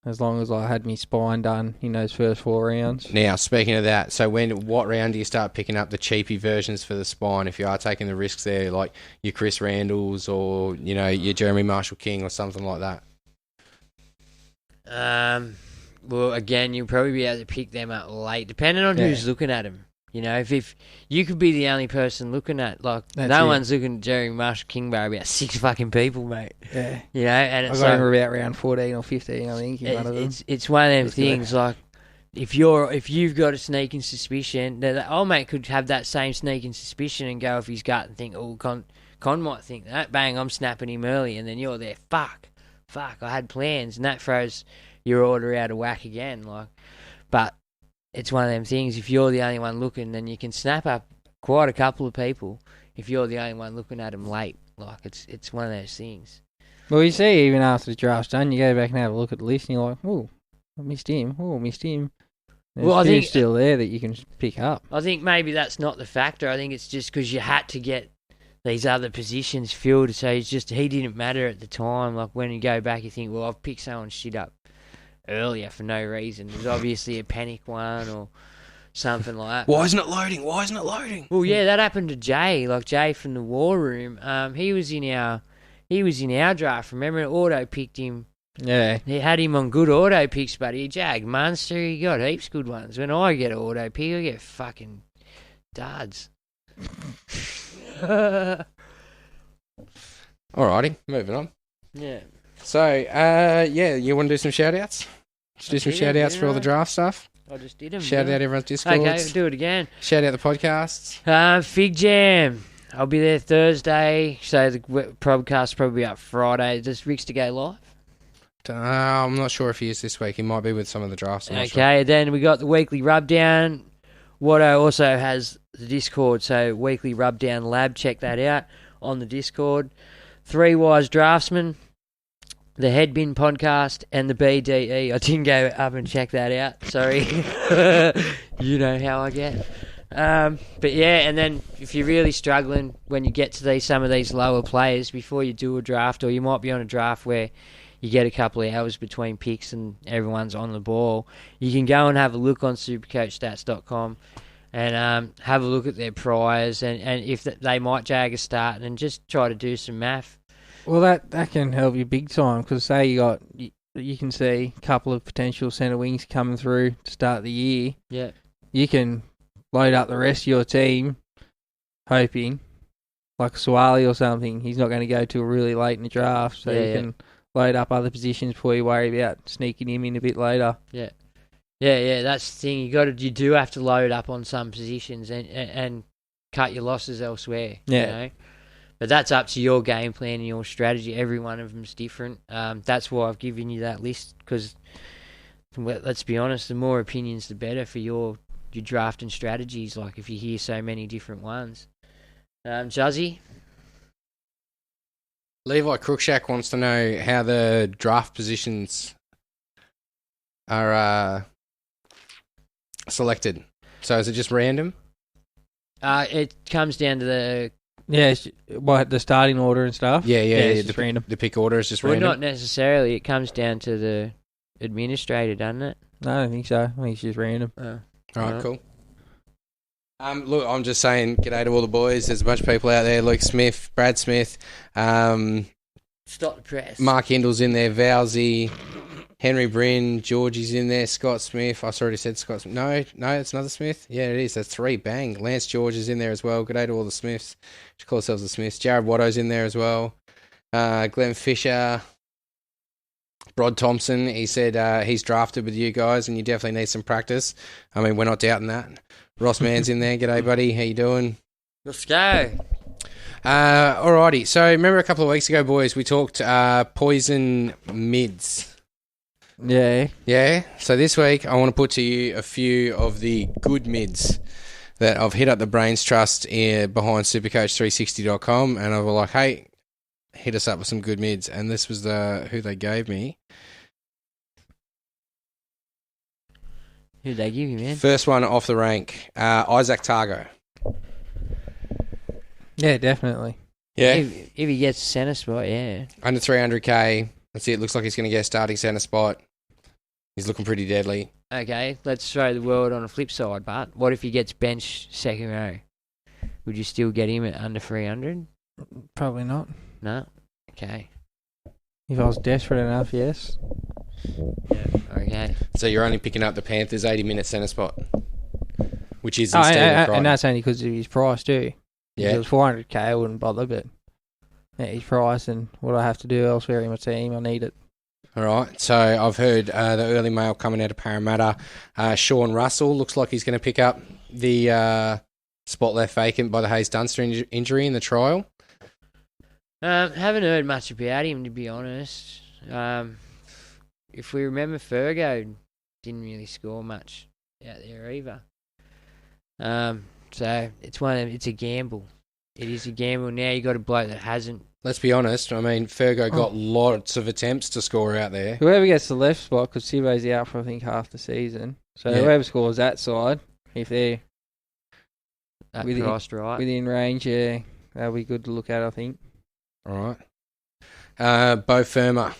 as long as I had my spine done in those first 4 rounds. Now, speaking of that, so what round do you start picking up the cheapy versions for the spine if you are taking the risks there, like your Chris Randalls or, your Jeremy Marshall King or something like that? Well, again, you'll probably be able to pick them up late, depending on who's looking at them. If you could be the only person looking at, one's looking at Jeremy Marshall King bar about 6 fucking people, mate. Yeah. And it's I got him about round 14 or 15, I think. It's one of them things, like, if you've got a sneaking suspicion, that old mate could have that same sneaking suspicion and go off his gut and think, oh, Con might think that. Bang, I'm snapping him early, and then you're there, fuck, I had plans, and that throws your order out of whack again. But it's one of them things, if you're the only one looking, then you can snap up quite a couple of people if you're the only one looking at them late. It's one of those things. Well, you see, even after the draft's done, you go back and have a look at the list, and you're like, oh, I missed him. There's I think still there that you can pick up. I think maybe that's not the factor. I think it's just because you had to get these other positions filled, so he didn't matter at the time. Like, when you go back, you think, well, I've picked someone's shit up earlier for no reason. It was obviously a panic one or something like that. Why isn't it loading? Well, yeah, that happened to Jay. Like, Jay from the War Room. He was in our draft. Remember, auto picked him. Yeah. He had him on good auto picks, but he jagged Munster. He got heaps good ones. When I get an auto pick, I get fucking duds. Alrighty, moving on. Yeah. So, you want to do some shout-outs? Do some shout-outs for all the draft stuff? I just did them. Shout out everyone's Discord. Okay, we'll do it again. Shout out the podcasts. Fig Jam. I'll be there Thursday, so the podcast will probably be up Friday. Does Rick's to go live? I'm not sure if he is this week. He might be with some of the drafts. Okay, then we got the weekly rubdown. Watto also has the Discord, so weekly rubdown lab. Check that out on the Discord. Three Wise Draftsman, the Headbin podcast, and the BDE. I didn't go up and check that out. Sorry. You know how I get. But yeah, and then if you're really struggling when you get to some of these lower players before you do a draft, or you might be on a draft where you get a couple of hours between picks and everyone's on the ball, you can go and have a look on supercoachstats.com and have a look at their priors and if they might jag a start and just try to do some math. Well, that can help you big time, because say you can see a couple of potential centre wings coming through to start the year. Yeah. You can load up the rest of your team, hoping, like Swali or something, he's not going to go till really late in the draft, so you can load up other positions before you worry about sneaking him in a bit later. Yeah. Yeah, that's the thing. You do have to load up on some positions and cut your losses elsewhere. Yeah. You know? But that's up to your game plan and your strategy. Every one of them's different. That's why I've given you that list, because let's be honest, the more opinions, the better for your drafting strategies. Like, if you hear so many different ones. Juzzy? Levi Crookshack wants to know how the draft positions are selected. So is it just random? It comes down to the... Yeah, the starting order and stuff? Yeah, it's just random. The pick order is just random? random? Well, not necessarily. It comes down to the administrator, doesn't it? No, I don't think so. I think it's just random. All right, cool. Look, I'm just saying, g'day to all the boys. There's a bunch of people out there. Luke Smith, Brad Smith, Stop the press. Mark Hindle's in there, Valsey, Henry Bryn, Georgie's in there, Scott Smith. I already said Scott Smith. No, it's another Smith. Yeah, it is. That's three. Bang. Lance George is in there as well. G'day to all the Smiths. Just call ourselves the Smiths. Jared Watto's in there as well. Glenn Fisher. Rod Thompson, he said he's drafted with you guys and you definitely need some practice. I mean, we're not doubting that. Ross Mann's in there. G'day, buddy. How you doing? Let's go. Alrighty. So, remember a couple of weeks ago, boys, we talked poison mids. Yeah. Yeah? So, this week, I want to put to you a few of the good mids that I've hit up the Brains Trust behind supercoach360.com, and I was like, hey, hit us up with some good mids. And this was who they gave me. Who'd they give you, man? First one off the rank, Isaac Targo. Yeah, definitely. Yeah. If he gets a centre spot, yeah. Under 300k. That's it. Looks like he's going to get a starting centre spot. He's looking pretty deadly. Okay, let's throw the world on a flip side, but what if he gets benched second row? Would you still get him at under 300? Probably not. No? Okay. If I was desperate enough, yes. Yeah. Okay. So you're only picking up the Panthers' 80-minute centre spot, which is Oh, instead of and Crichton. that's only because of his price too. If Yeah. it was 400k, I wouldn't bother, but at his price and what I have to do elsewhere in my team, I need it. All right. So I've heard the early mail coming out of Parramatta. Sean Russell looks like he's going to pick up the spot left vacant by the Hayes Dunster injury in the trial. Haven't heard much about him, to be honest. If we remember, Fergo didn't really score much out there either. So it's a gamble. It is a gamble. Now you got a bloke that hasn't. Let's be honest. I mean, Fergo got lots of attempts to score out there. Whoever gets the left spot, because Sibo's out for I think half the season. So Yeah. whoever scores that side, if they're Priced right. within range, yeah, that'll be good to look at, I think. All right. Bo Firma.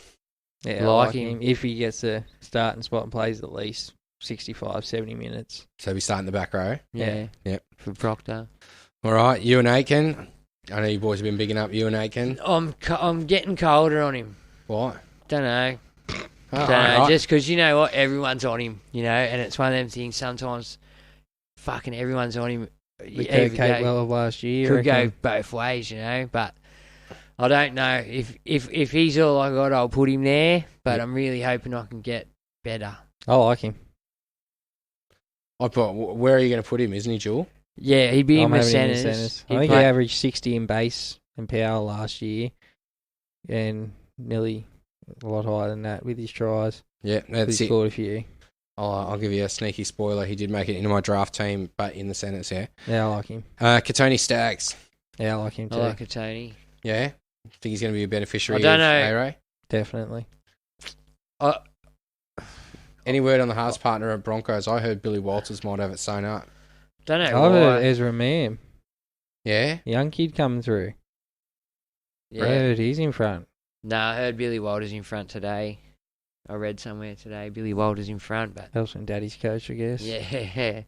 Yeah, I Like like him. him if he gets a starting spot and plays at least 65, 70 minutes. So we start in the back row. Yeah. Yep. For Proctor. All right. Ewan Aitken. I know you boys have been bigging up Ewan Aitken. I'm getting colder on him. What? Don't know. Oh, Don't know. all right. Just because you know what, everyone's on him. You know, and it's one of them things. Sometimes, fucking everyone's on him. The Either Kurt go- Capewell of last year. could go reckon. both ways, you know. But I don't know if he's all I got, I'll put him there. But Yep. I'm really hoping I can get better. I like him. Where are you going to put him? Isn't he dual? Yeah, he'd be in I'm the having him in centres. I think he averaged 60 in base and power last year, and nearly a lot higher than that with his tries. Yeah, He that's it. scored a few. I'll give you a sneaky spoiler. He did make it into my draft team, but in the centres, yeah. Yeah, I like him. Katoni Staggs. Yeah, I like him too. I like it, Tony. Yeah? Think he's going to be a beneficiary I don't of know. A-Ray? Definitely. Any word on the Haas partner at Broncos? I heard Billy Walters might have it sewn up. Don't know I've why. heard Ezra Mam, Yeah? young kid coming through. Yeah. I heard he's in front. No, I heard Billy Walters in front today. I read somewhere today Billy Walters in front, but Helps when Daddy's coach, I guess. yeah.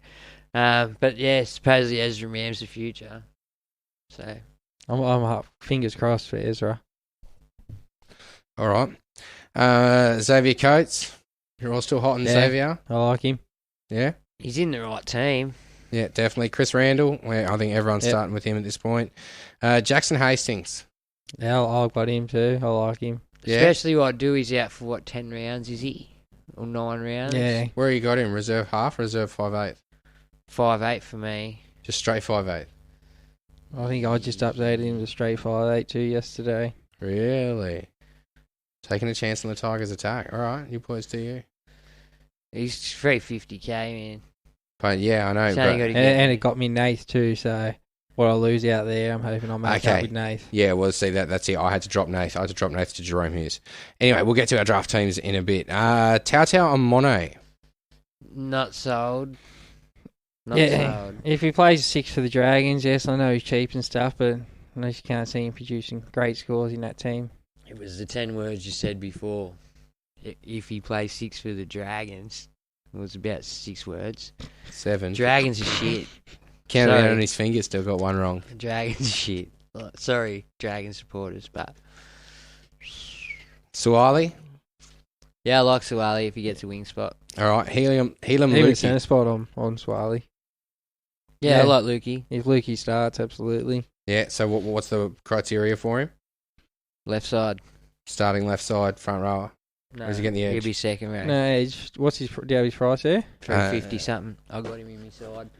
But yeah, supposedly Ezra Mam's the future. So I'm up. Fingers crossed for Ezra. All right. Xavier Coates. You're all still hot on Yeah. Xavier? I like him. Yeah? he's in the right team. Yeah, definitely. Chris Randall. Well, I think everyone's Yep. starting with him at this point. Jackson Hastings. Yeah, I've got him too. I like him. Yeah? Especially what Dewey's out for 10 rounds, is he? Or 9 rounds? Yeah. Where you got him? Reserve half, reserve 5/8? 5'8" for me. Just straight 5/8. I think I just updated him to straight 5'8" yesterday. Really? Taking a chance on the Tigers' attack. All right, you boys do you. He's 350k, man. But yeah, I know. He's only But got to And, get and it got me Nath too, so what I lose out there, I'm hoping I'll make Okay. up with Nath. yeah, well, see, that's it. I had to drop Nath. I had to drop Nath to Jerome Hughes. Anyway, we'll get to our draft teams in a bit. Tautau and Monet. not sold. Not Yeah. sold. If he plays 6 for the Dragons, yes, I know he's cheap and stuff, but I just can't see him producing great scores in that team. It was the 10 words you said before. If he plays 6 for the Dragons, it was about 6 words. 7. Dragons are shit. Counted out Sorry. on his fingers, still got one wrong. Dragons are shit. Sorry, Dragon supporters, but Suwali. yeah, I like Suwali if he gets a wing spot. All right, Helium Even Lukey. centre spot on Swiley. Yeah, Yeah. I like Lukey. If Lukey starts, absolutely. Yeah, so what's the criteria for him? Left side. Starting left side, front rower. No, Or is he getting the he'll edge? be second row. No, what's his, do you have his price there? 350 something. I got him in my side.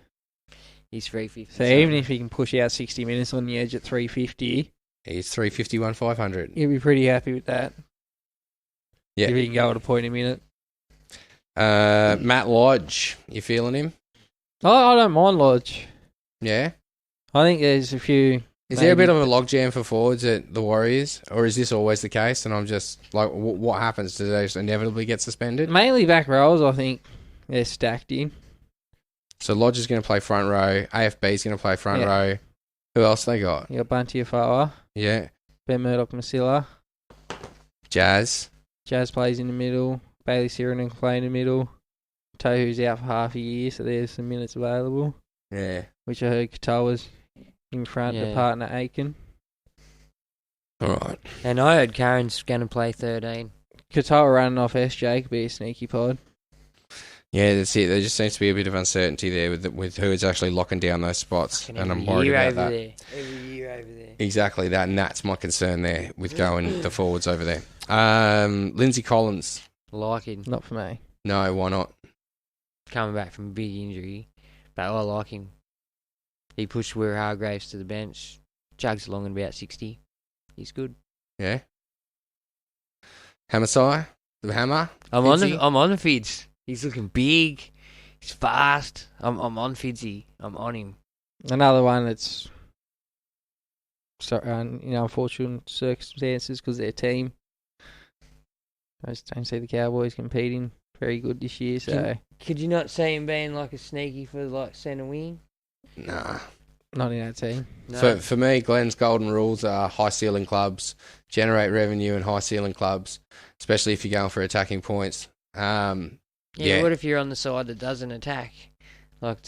He's 350. So even if he can push out 60 minutes on the edge at 350, He's 351 500. he'll be pretty happy with that. Yeah. If he can go at a point a minute. Matt Lodge, you feeling him? I don't mind Lodge. Yeah. I think there's a few. Is there a bit maybe- of a logjam for forwards at the Warriors, or is this always the case? And I'm just like, what happens? Do they just inevitably get suspended? Mainly back rows, I think they're stacked in. So Lodge is going to play front row. AFB is going to play front Yeah. row. Who else they got? You got Bunty Afawa, Yeah, Ben Murdoch Masilla, Jazz. Jazz plays in the middle, Bailey Sirenin can play in the middle. Tohu's out for half a year, so there's some minutes available. Yeah. Which I heard Katoa's in front to partner Aiken. All right. And I heard Karen's going to play 13. Katoa running off SJ could be a sneaky pod. Yeah, that's it. There just seems to be a bit of uncertainty there with who's actually locking down those spots, and I'm worried about that. Every year over there. Exactly that, and that's my concern there with going the forwards over there. Lindsay Collins. Like him. Not for me. No, why not? Coming back from a big injury. But I like him. He pushed Weir Hargraves to the bench. Jugs along at about 60. He's good. Yeah. Hamasai, the hammer. I'm on the Fids. He's looking big. He's fast. I'm on Fidzy. I'm on him. Another one that's unfortunate circumstances because their team. I just don't see the Cowboys competing very good this year. So could you not see him being like a sneaky for like centre wing? Nah. Not in that team. No. For me, Glenn's golden rules are high ceiling clubs, generate revenue in high ceiling clubs, especially if you're going for attacking points. Yeah, what if you're on the side that doesn't attack? Like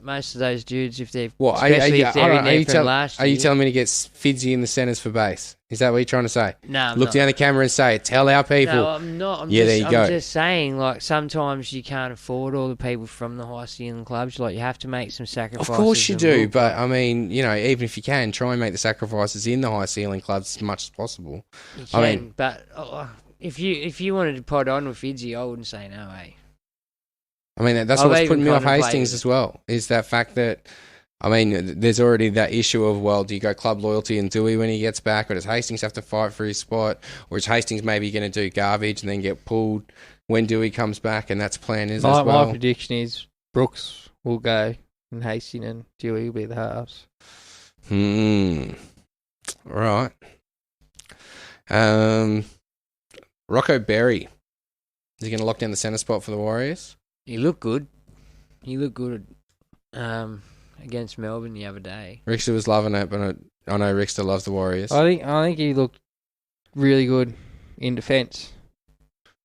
most of those dudes, if they're are you telling me to get Fidzy in the centres for base? Is that what you're trying to say? No, Look down the camera and say, tell our people. No, I'm not. There you go. I'm just saying, like, sometimes you can't afford all the people from the high ceiling clubs. Like, you have to make some sacrifices. Of course you do, but I mean, even if you can, try and make the sacrifices in the high ceiling clubs as much as possible. You can, but if you wanted to pod on with Fidzy, I wouldn't say no, eh? I mean, that's what's putting me off Hastings as well, is that fact that, there's already that issue of, well, do you go club loyalty and Dewey when he gets back, or does Hastings have to fight for his spot, or is Hastings maybe going to do garbage and then get pulled when Dewey comes back, and that's plan as well? My prediction is Brooks will go, and Hastings and Dewey will be the halves. Right. Rocco Berry. Is he going to lock down the centre spot for the Warriors? He looked good. Against Melbourne the other day. Rickster was loving it, but I know Rickster loves the Warriors. I think he looked really good in defence,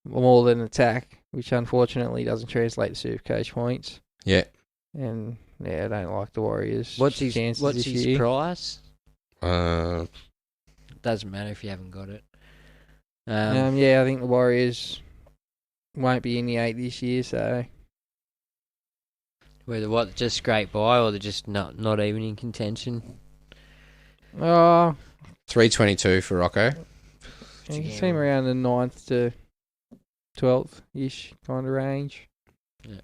more than attack, which unfortunately doesn't translate to Supercoach points. Yeah. And I don't like the Warriors. What's his year. price? Doesn't matter if you haven't got it. I think the Warriors won't be in the 8 this year, so. Whether just scrape by or they're just not even in contention. 322 for Rocco. You can see him around the 9th to 12th-ish kind of range. Yeah.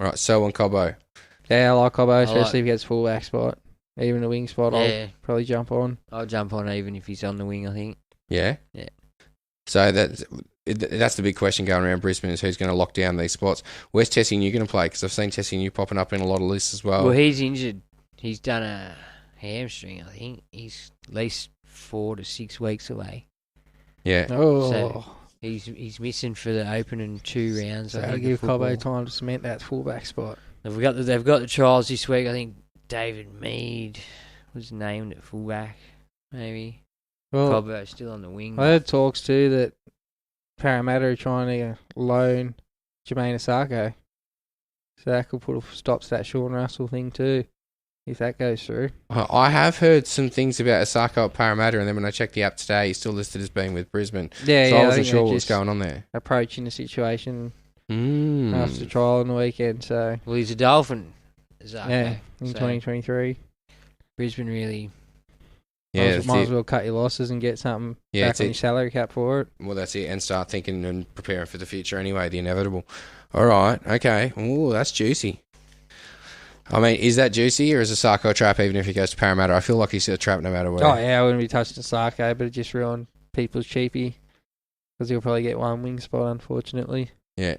Right, Selwyn Cobbo. Yeah, I like Cobbo, especially if he gets full-back spot. Even the wing spot, yeah. I'll probably jump on. I'll jump on even if he's on the wing, I think. Yeah? Yeah. So that's the big question going around Brisbane, is who's going to lock down these spots. Where's Tessie New going to play? Because I've seen Tessie New popping up in a lot of lists as well. Well, he's injured. He's done a hamstring, I think. He's at least 4 to 6 weeks away. Yeah. So he's missing for the opening 2 rounds. So I'll give Cobbo time to cement that fullback spot. They've got the trials this week. I think David Mead was named at fullback, maybe. Well, Cobbo's still on the wing. I heard talks too that Parramatta are trying to loan Jermaine Asako. So that could put a stop to that Sean Russell thing too, if that goes through. I have heard some things about Asako at Parramatta, and then when I checked the app today, he's still listed as being with Brisbane. Yeah, so I wasn't sure what was going on there. Approaching the situation after the trial on the weekend. So well, he's a Dolphin. Asako, in 2023. Brisbane really... Yeah, might as well cut your losses and get something back on your salary cap for it. Well, that's it, and start thinking and preparing for the future anyway, the inevitable. All right, okay. Ooh, that's juicy. Is that juicy, or is Asako a trap even if he goes to Parramatta? I feel like he's a trap no matter where. Oh, yeah, I wouldn't be touching Asako, but it just ruined people's cheapie, because he'll probably get one wing spot, unfortunately. Yeah.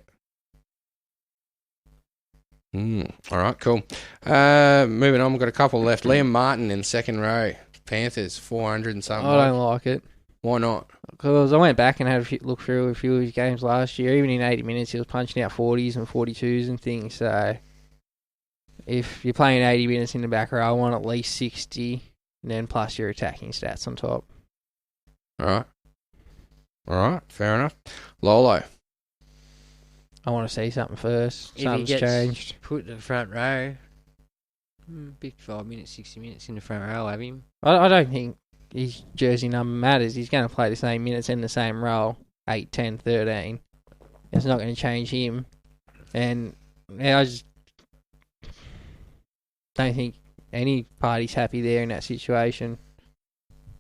All right, cool. Moving on, we've got a couple left. Liam Martin in second row. Panthers, 400 and something. I don't like it. Why not? Because I went back and had a look through a few of his games last year. Even in 80 minutes, he was punching out 40s and 42s and things. So if you're playing 80 minutes in the back row, I want at least 60, and then plus your attacking stats on top. All right, fair enough. Lolo. I want to see something first. If Something's he gets changed. put in the front row, 55 minutes, 60 minutes in the front row, I'll have him. I don't think his jersey number matters. He's going to play the same minutes in the same role, 8, 10, 13. It's not going to change him. And I just don't think any party's happy there in that situation.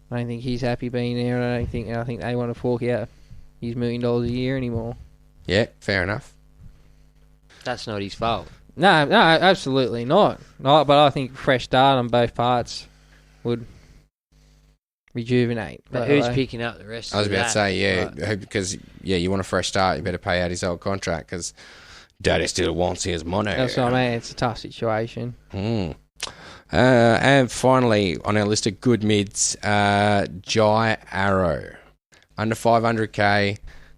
I don't think he's happy being there. I think they want to fork out his $1 million a year anymore. Yeah, fair enough. That's not his fault. No, absolutely not. No, but I think fresh start on both parts would rejuvenate. But who's picking up the rest I was of about that? to say, because you want a fresh start, you better pay out his old contract because Daddy still wants his money. That's what I mean. It's a tough situation. And finally, on our list of good mids, Jai Arrow. Under 500k,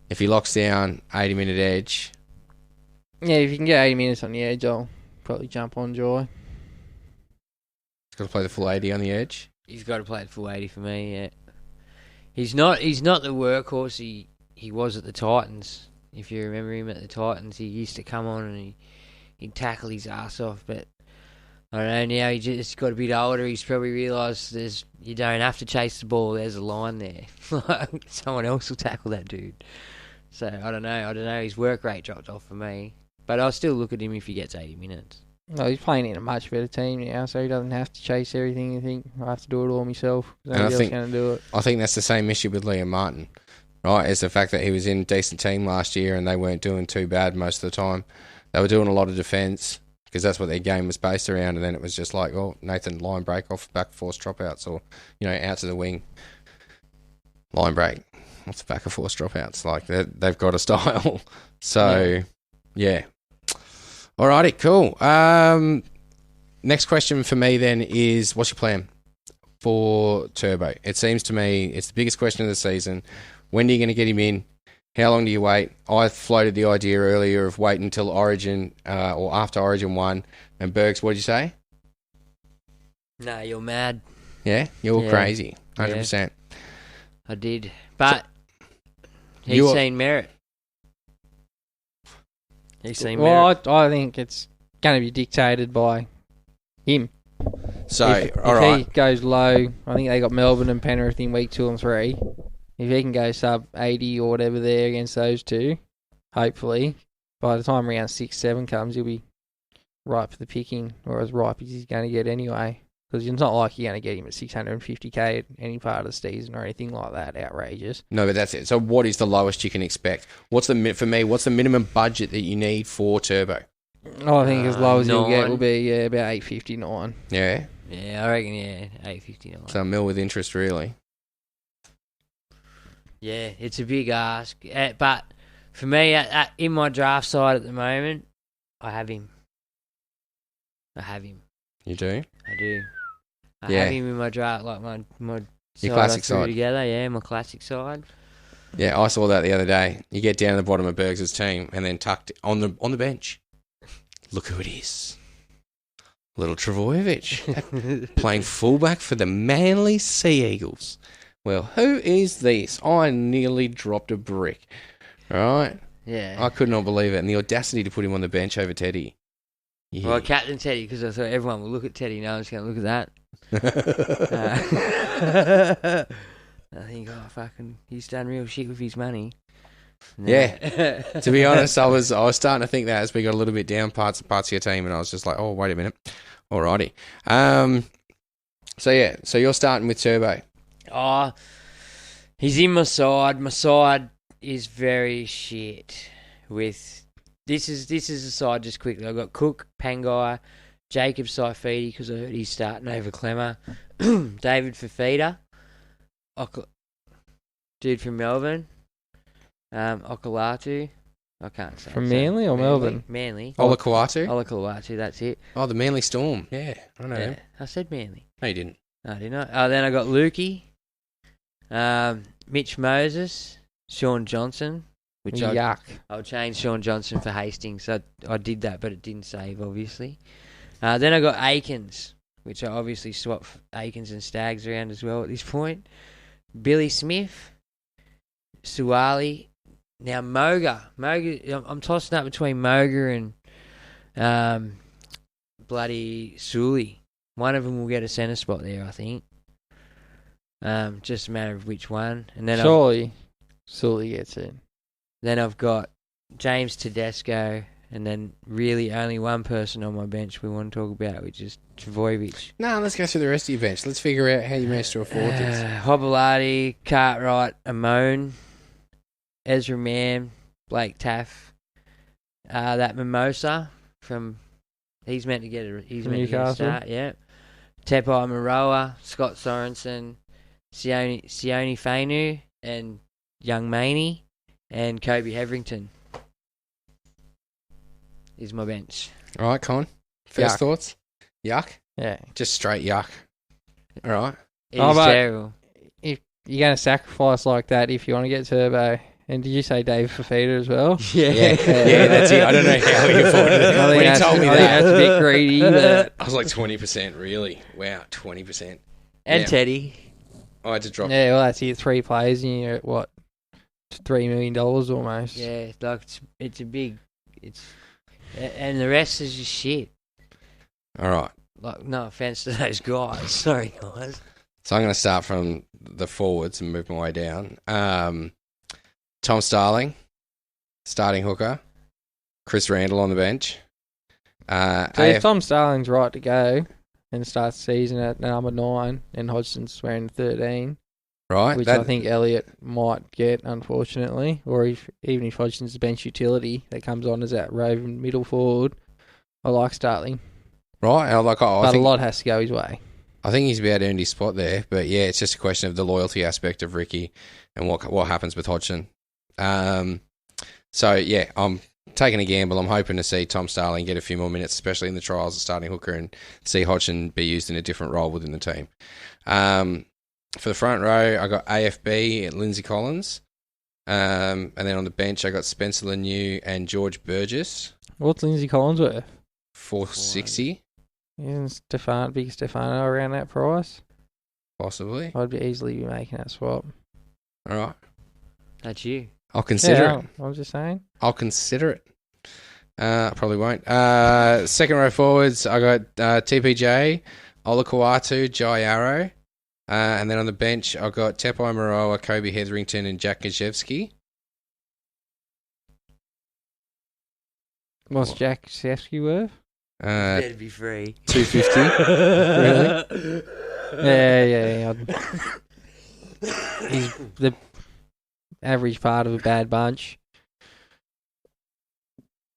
if he locks down 80-minute edge. Yeah, if you can get 80 minutes on the edge, I'll probably jump on Joy. He's got to play the full 80 on the edge. He's got to play the full 80 for me, yeah. He's not the workhorse he was at the Titans. If you remember him at the Titans, he used to come on and he'd tackle his ass off, but I don't know, now he just got a bit older, he's probably realised you don't have to chase the ball, there's a line there. Someone else will tackle that dude. So, I don't know, his work rate dropped off for me. But I'll still look at him if he gets 80 minutes. No, he's playing in a much better team now, so he doesn't have to chase everything and think, I have to do it all myself. Nobody else going to do it. I think that's the same issue with Liam Martin, right? It's the fact that he was in a decent team last year and they weren't doing too bad most of the time. They were doing a lot of defence because that's what their game was based around, and then it was just like, oh, Nathan, line break off, back force dropouts, or, out to the wing. Line break off the back of force dropouts. Like, they've got a style. So, yeah. Alrighty, cool. Next question for me then is, what's your plan for Turbo? It seems to me it's the biggest question of the season. When are you going to get him in? How long do you wait? I floated the idea earlier of waiting until Origin or after Origin 1. And Bergs, what did you say? No, you're mad. Yeah? You're crazy. 100%. Yeah, I did. But he's seen merit. Well, I think it's going to be dictated by him. So, if he goes low, I think they got Melbourne and Penrith in week 2 and 3. If he can go sub 80 or whatever there against those two, hopefully, by the time round 6, 7 comes, he'll be ripe for the picking, or as ripe as he's going to get anyway. Because it's not like you're going to get him at 650k at any part of the season or anything like that. Outrageous. No, but that's it. So what is the lowest you can expect? What's the minimum budget that you need for Turbo? Oh, I think as low as you'll get will be about 859. Yeah? Yeah, I reckon, 859. So a mil with interest, really. Yeah, it's a big ask. But for me, in my draft side at the moment, I have him. You do? I do. I have him in my draft, like my your classic side together. Yeah, my classic side. Yeah, I saw that the other day. You get down to the bottom of Bergs' team and then tucked on the bench. Look who it is. Little Travojevic playing fullback for the Manly Sea Eagles. Well, who is this? I nearly dropped a brick. Right? Yeah. I could not believe it. And the audacity to put him on the bench over Teddy. Yeah. Well, I captain Teddy because I thought everyone would look at Teddy. No one's going to look at that. I think, fucking, he's done real shit with his money. No. Yeah. To be honest, I was starting to think that as we got a little bit down parts of your team, and I was just like, oh, wait a minute. Alrighty. So you're starting with Turbo. Oh, he's in my side. My side is very shit. This is the side just quickly. I've got Cook, Pangai, Jacob Saifidi because I heard he's starting over Clemmer, David Fafita, dude from Melbourne, Okolatu. I can't say. From Manly or Melbourne? Manly. Olakauatu? That's it. Oh, the Manly Storm. Yeah, I know him. I said Manly. No, you didn't. No, I did not. Then I got Lukey, Mitch Moses, Sean Johnson. Which Yuck. I'll change Sean Johnson for Hastings. I did that, but it didn't save, obviously. Then I got Aikens, which I obviously swapped Aikens and Staggs around as well at this point. Billy Smith, Suwali, Now, Moga, I'm tossing up between Moga and bloody Sully. One of them will get a centre spot there, I think. Just a matter of which one. And then Surely Sully gets it. Then I've got James Tedesco, and then really only one person on my bench we want to talk about, which is Travojevic. No, let's go through the rest of your bench. Let's figure out how you managed to afford this. Hobolati, Cartwright, Amon, Ezra Mann, Blake Taff, that Mimosa from... He's meant to get a start, yeah. Tepai Maroa, Scott Sorensen, Sione Fainu, and Young Maney, and Kobe Hetherington is my bench. All right, Con. First thoughts? Yuck? Yeah. Just straight yuck. All right. It is terrible. If you're going to sacrifice like that, if you want to get Turbo, and did you say Dave Fafita as well? Yeah, that's it. I don't know how he afforded it. When he told me that, that's a bit greedy. But I was like 20%, really? Wow, 20%. And Teddy. I had to drop. Yeah, well, that's it. 3 players, and you're at what? $3 million almost. Yeah, like it's a big... And the rest is just shit. All right. Like, no offense to those guys. Sorry, guys. So I'm going to start from the forwards and move my way down. Tom Starling, starting hooker. Chris Randall on the bench. So if Tom Starling's right to go and starts the season at number 9 and Hodgson's wearing 13, right, which I think Elliott might get, unfortunately, or even if Hodgson's bench utility that comes on as that roving middle forward, I like Starling. Right, but a lot has to go his way. I think he's about earned his spot there, but yeah, it's just a question of the loyalty aspect of Ricky and what happens with Hodgson. So yeah, I'm taking a gamble. I'm hoping to see Tom Starling get a few more minutes, especially in the trials as starting hooker, and see Hodgson be used in a different role within the team. For the front row, I got AFB and Lindsay Collins, and then on the bench I got Spencer Laniu and George Burgess. What's Lindsay Collins worth? $460. Isn't big Stefano around that price? Possibly. I'd easily be making that swap. All right. That's you. I'll consider it. I was just saying. I'll consider it. I probably won't. Second row forwards, I got TPJ, Ola Kawatu, Jai Arrow. And then on the bench, I got Tepai Maroa, Kobe Hetherington, and Jack Gajewski. What's Jack Gajewski worth? That'd be free. $250. Really? Yeah. He's the average part of a bad bunch.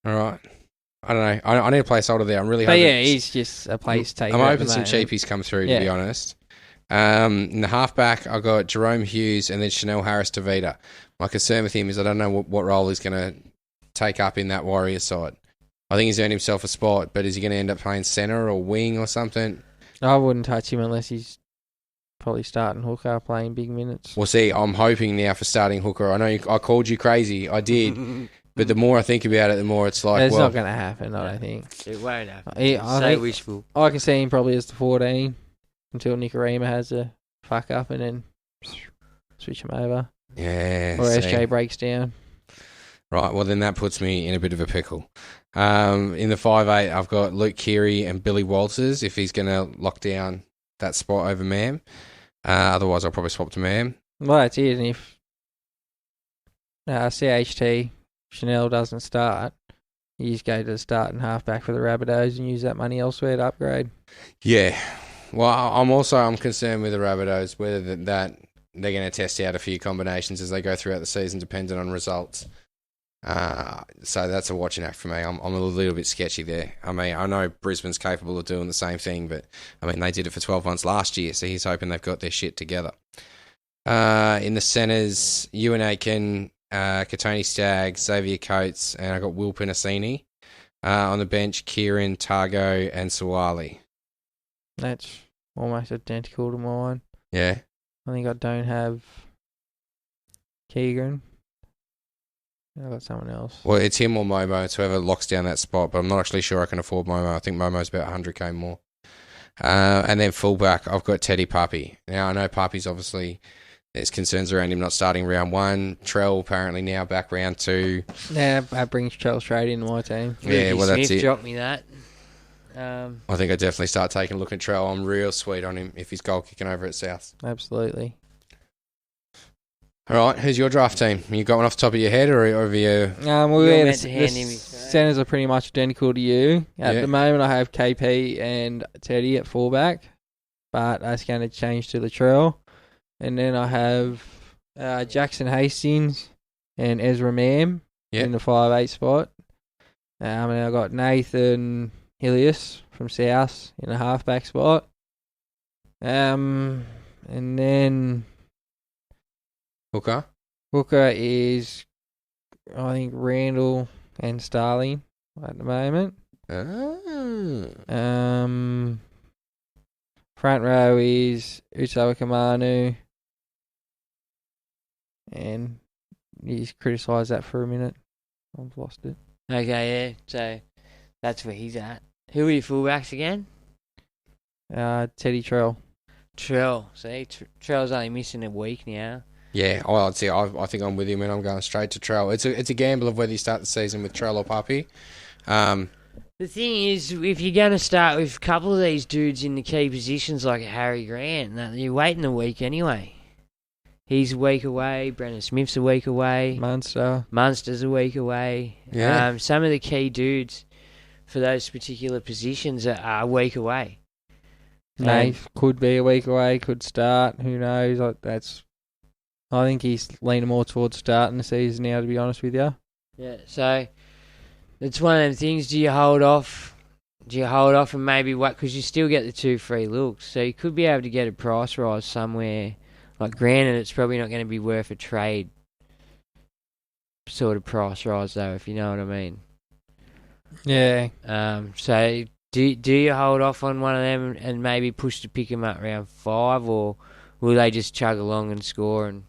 All right. I don't know. I need a placeholder there. I'm really hoping. But yeah, he's just a place taker. I'm hoping some cheapies come through, to be honest. In the halfback, I got Jerome Hughes and then Chanel Harris-Tavita. My concern with him is I don't know what role he's going to take up in that Warriors side. I think he's earned himself a spot, but is he going to end up playing centre or wing or something? I wouldn't touch him unless he's probably starting hooker, playing big minutes. Well, see, I'm hoping now for starting hooker. I know I called you crazy. I did. But the more I think about it, the more it's like, it's not going to happen, I don't think. It won't happen. I think wishful. I can see him probably as the 14 until Nicarima has a fuck up and then switch him over. Yeah. Or SJ breaks down. Right, well then that puts me in a bit of a pickle. In the 5'8", I've got Luke Keary and Billy Walters if he's going to lock down that spot over Mam. Otherwise, I'll probably swap to Mam. Well, that's it. And if CHT Chanel doesn't start, you just go to the starting halfback for the Rabbitohs and use that money elsewhere to upgrade. Yeah. Well, I'm concerned with the Rabbitohs, whether that they're going to test out a few combinations as they go throughout the season, depending on results. So that's a watching act for me. I'm a little bit sketchy there. I mean, I know Brisbane's capable of doing the same thing, but I mean, they did it for 12 months last year, so he's hoping they've got their shit together. In the centres, Ewan Aitken, Katoni Stagg, Xavier Coates, and I got Will Penasini. On the bench, Kieran, Targo, and Suwali. That's almost identical to mine. Yeah. I think I don't have Keegan. I've got someone else. Well, it's him or Momo. It's whoever locks down that spot, but I'm not actually sure I can afford Momo. I think Momo's about 100k more. And then fullback, I've got Teddy Puppy. Now, I know Puppy's obviously There's concerns around him not starting round 1. Trell apparently now back round 2. Yeah, that brings Trell straight into my team. Yeah, well, that's Smith it. dropped me that. I think I definitely start taking a look at Trell. I'm real sweet on him if he's goal kicking over at South. Absolutely. All right, who's your draft team? You got one off the top of your head, or have you? You're meant to hand him his centres are pretty much identical to you. At Yeah. the moment, I have KP and Teddy at fullback, but that's going to change to Latrell. And then I have Jackson Hastings and Ezra Mam in the 5'8" spot. And I got Nathan Hillius from South in the halfback spot. And then Hooker is, I think, Randall and Starling at the moment. Front row is Usawa Kamanu. And he's criticised that for a minute. I've lost it. Okay, yeah. So that's where he's at. Who are your fullbacks again? Teddy Trell. Trell. See, Trell's only missing a week now. Yeah, I'd say I think I'm with him, and I'm going straight to Trell. It's a gamble of whether you start the season with Trell or Puppy. The thing is, if you're going to start with a couple of these dudes in the key positions like Harry Grant, you're waiting a week anyway. He's a week away. Brendan Smith's a week away. Munster's a week away. Yeah. Some of the key dudes for those particular positions are a week away. Nate could be a week away, could start. Who knows? I think he's leaning more towards starting the season now, to be honest with you. Yeah, so it's one of them things. Do you hold off? And maybe what? Because you still get the 2 free looks, so you could be able to get a price rise somewhere. Like, granted, it's probably not going to be worth a trade sort of price rise, though, if you know what I mean. Yeah. So do you hold off on one of them and maybe push to pick him up round 5, or will they just chug along and score and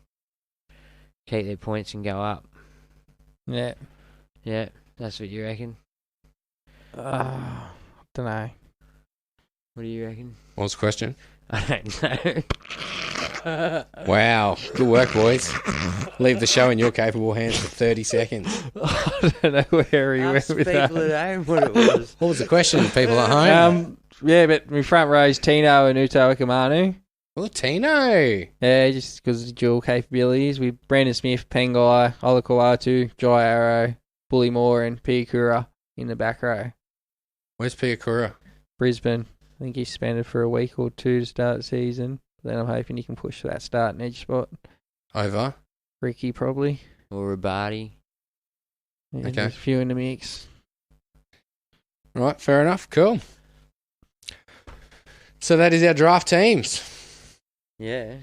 keep their points and go up? Yeah. Yeah, that's what you reckon? Don't know. What do you reckon? What's the question? I don't know. Wow, good work, boys. Leave the show in your capable hands for 30 seconds. I don't know where he went with that. People at home what it was. What was the question, people at home? Yeah, but my front row is Tino and Uto Kamanu. Oh, Tino. Yeah, just because of the dual capabilities. With Brandon Smith, Pengai, Olakawatu, Jai Arrow, Bullymore, and Piakura in the back row. Where's Piakura? Brisbane. I think he's suspended for a week or 2 to start the season. Then I'm hoping he can push for that starting edge spot. Over? Ricky, probably. Or Rabati. Yeah, Okay. there's a few in the mix. Right, fair enough. Cool. So that is our draft teams. Yeah.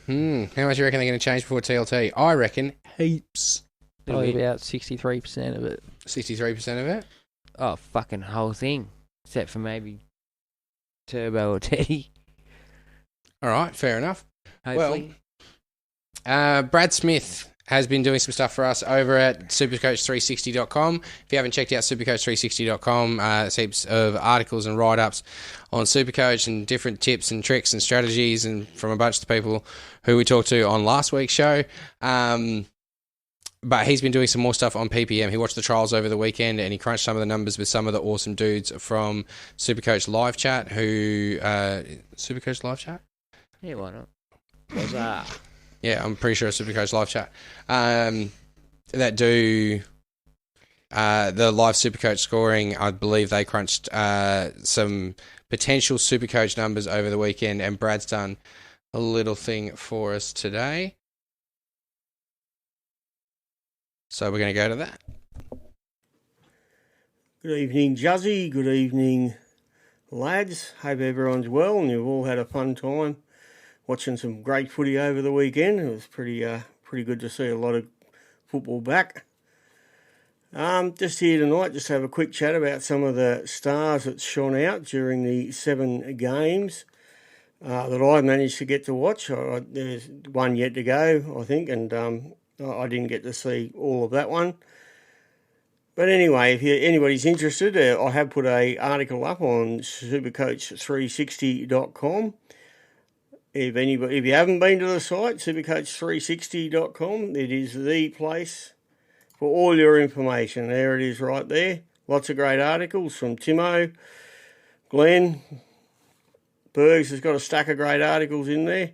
How much do you reckon they're going to change before TLT? I reckon heaps. Probably about 63% of it. 63% of it? Oh, fucking whole thing. Except for maybe Turbo or Teddy. All right, fair enough. Hopefully. Well, Brad Smith has been doing some stuff for us over at supercoach360.com. If you haven't checked out supercoach360.com, there's heaps of articles and write-ups on Supercoach and different tips and tricks and strategies, and from a bunch of the people who we talked to on last week's show. But he's been doing some more stuff on PPM. He watched the trials over the weekend and he crunched some of the numbers with some of the awesome dudes from Supercoach Live Chat Supercoach Live Chat? Yeah, why not? What's that? Yeah, I'm pretty sure it's Supercoach Live Chat. That do the live Supercoach scoring. I believe they crunched some potential Supercoach numbers over the weekend, and Brad's done a little thing for us today. So we're going to go to that. Good evening, Juzzy. Good evening, lads. Hope everyone's well and you've all had a fun time watching some great footy over the weekend. It was pretty good to see a lot of football back. Just here tonight, just have a quick chat about some of the stars that shone out during the 7 games that I managed to get to watch. There's one yet to go, I think, and I didn't get to see all of that one. But anyway, if anybody's interested, I have put an article up on supercoach360.com if you haven't been to the site, supercoach360.com, it is the place for all your information. There it is right there. Lots of great articles from Timo, Glenn. Bergs has got a stack of great articles in there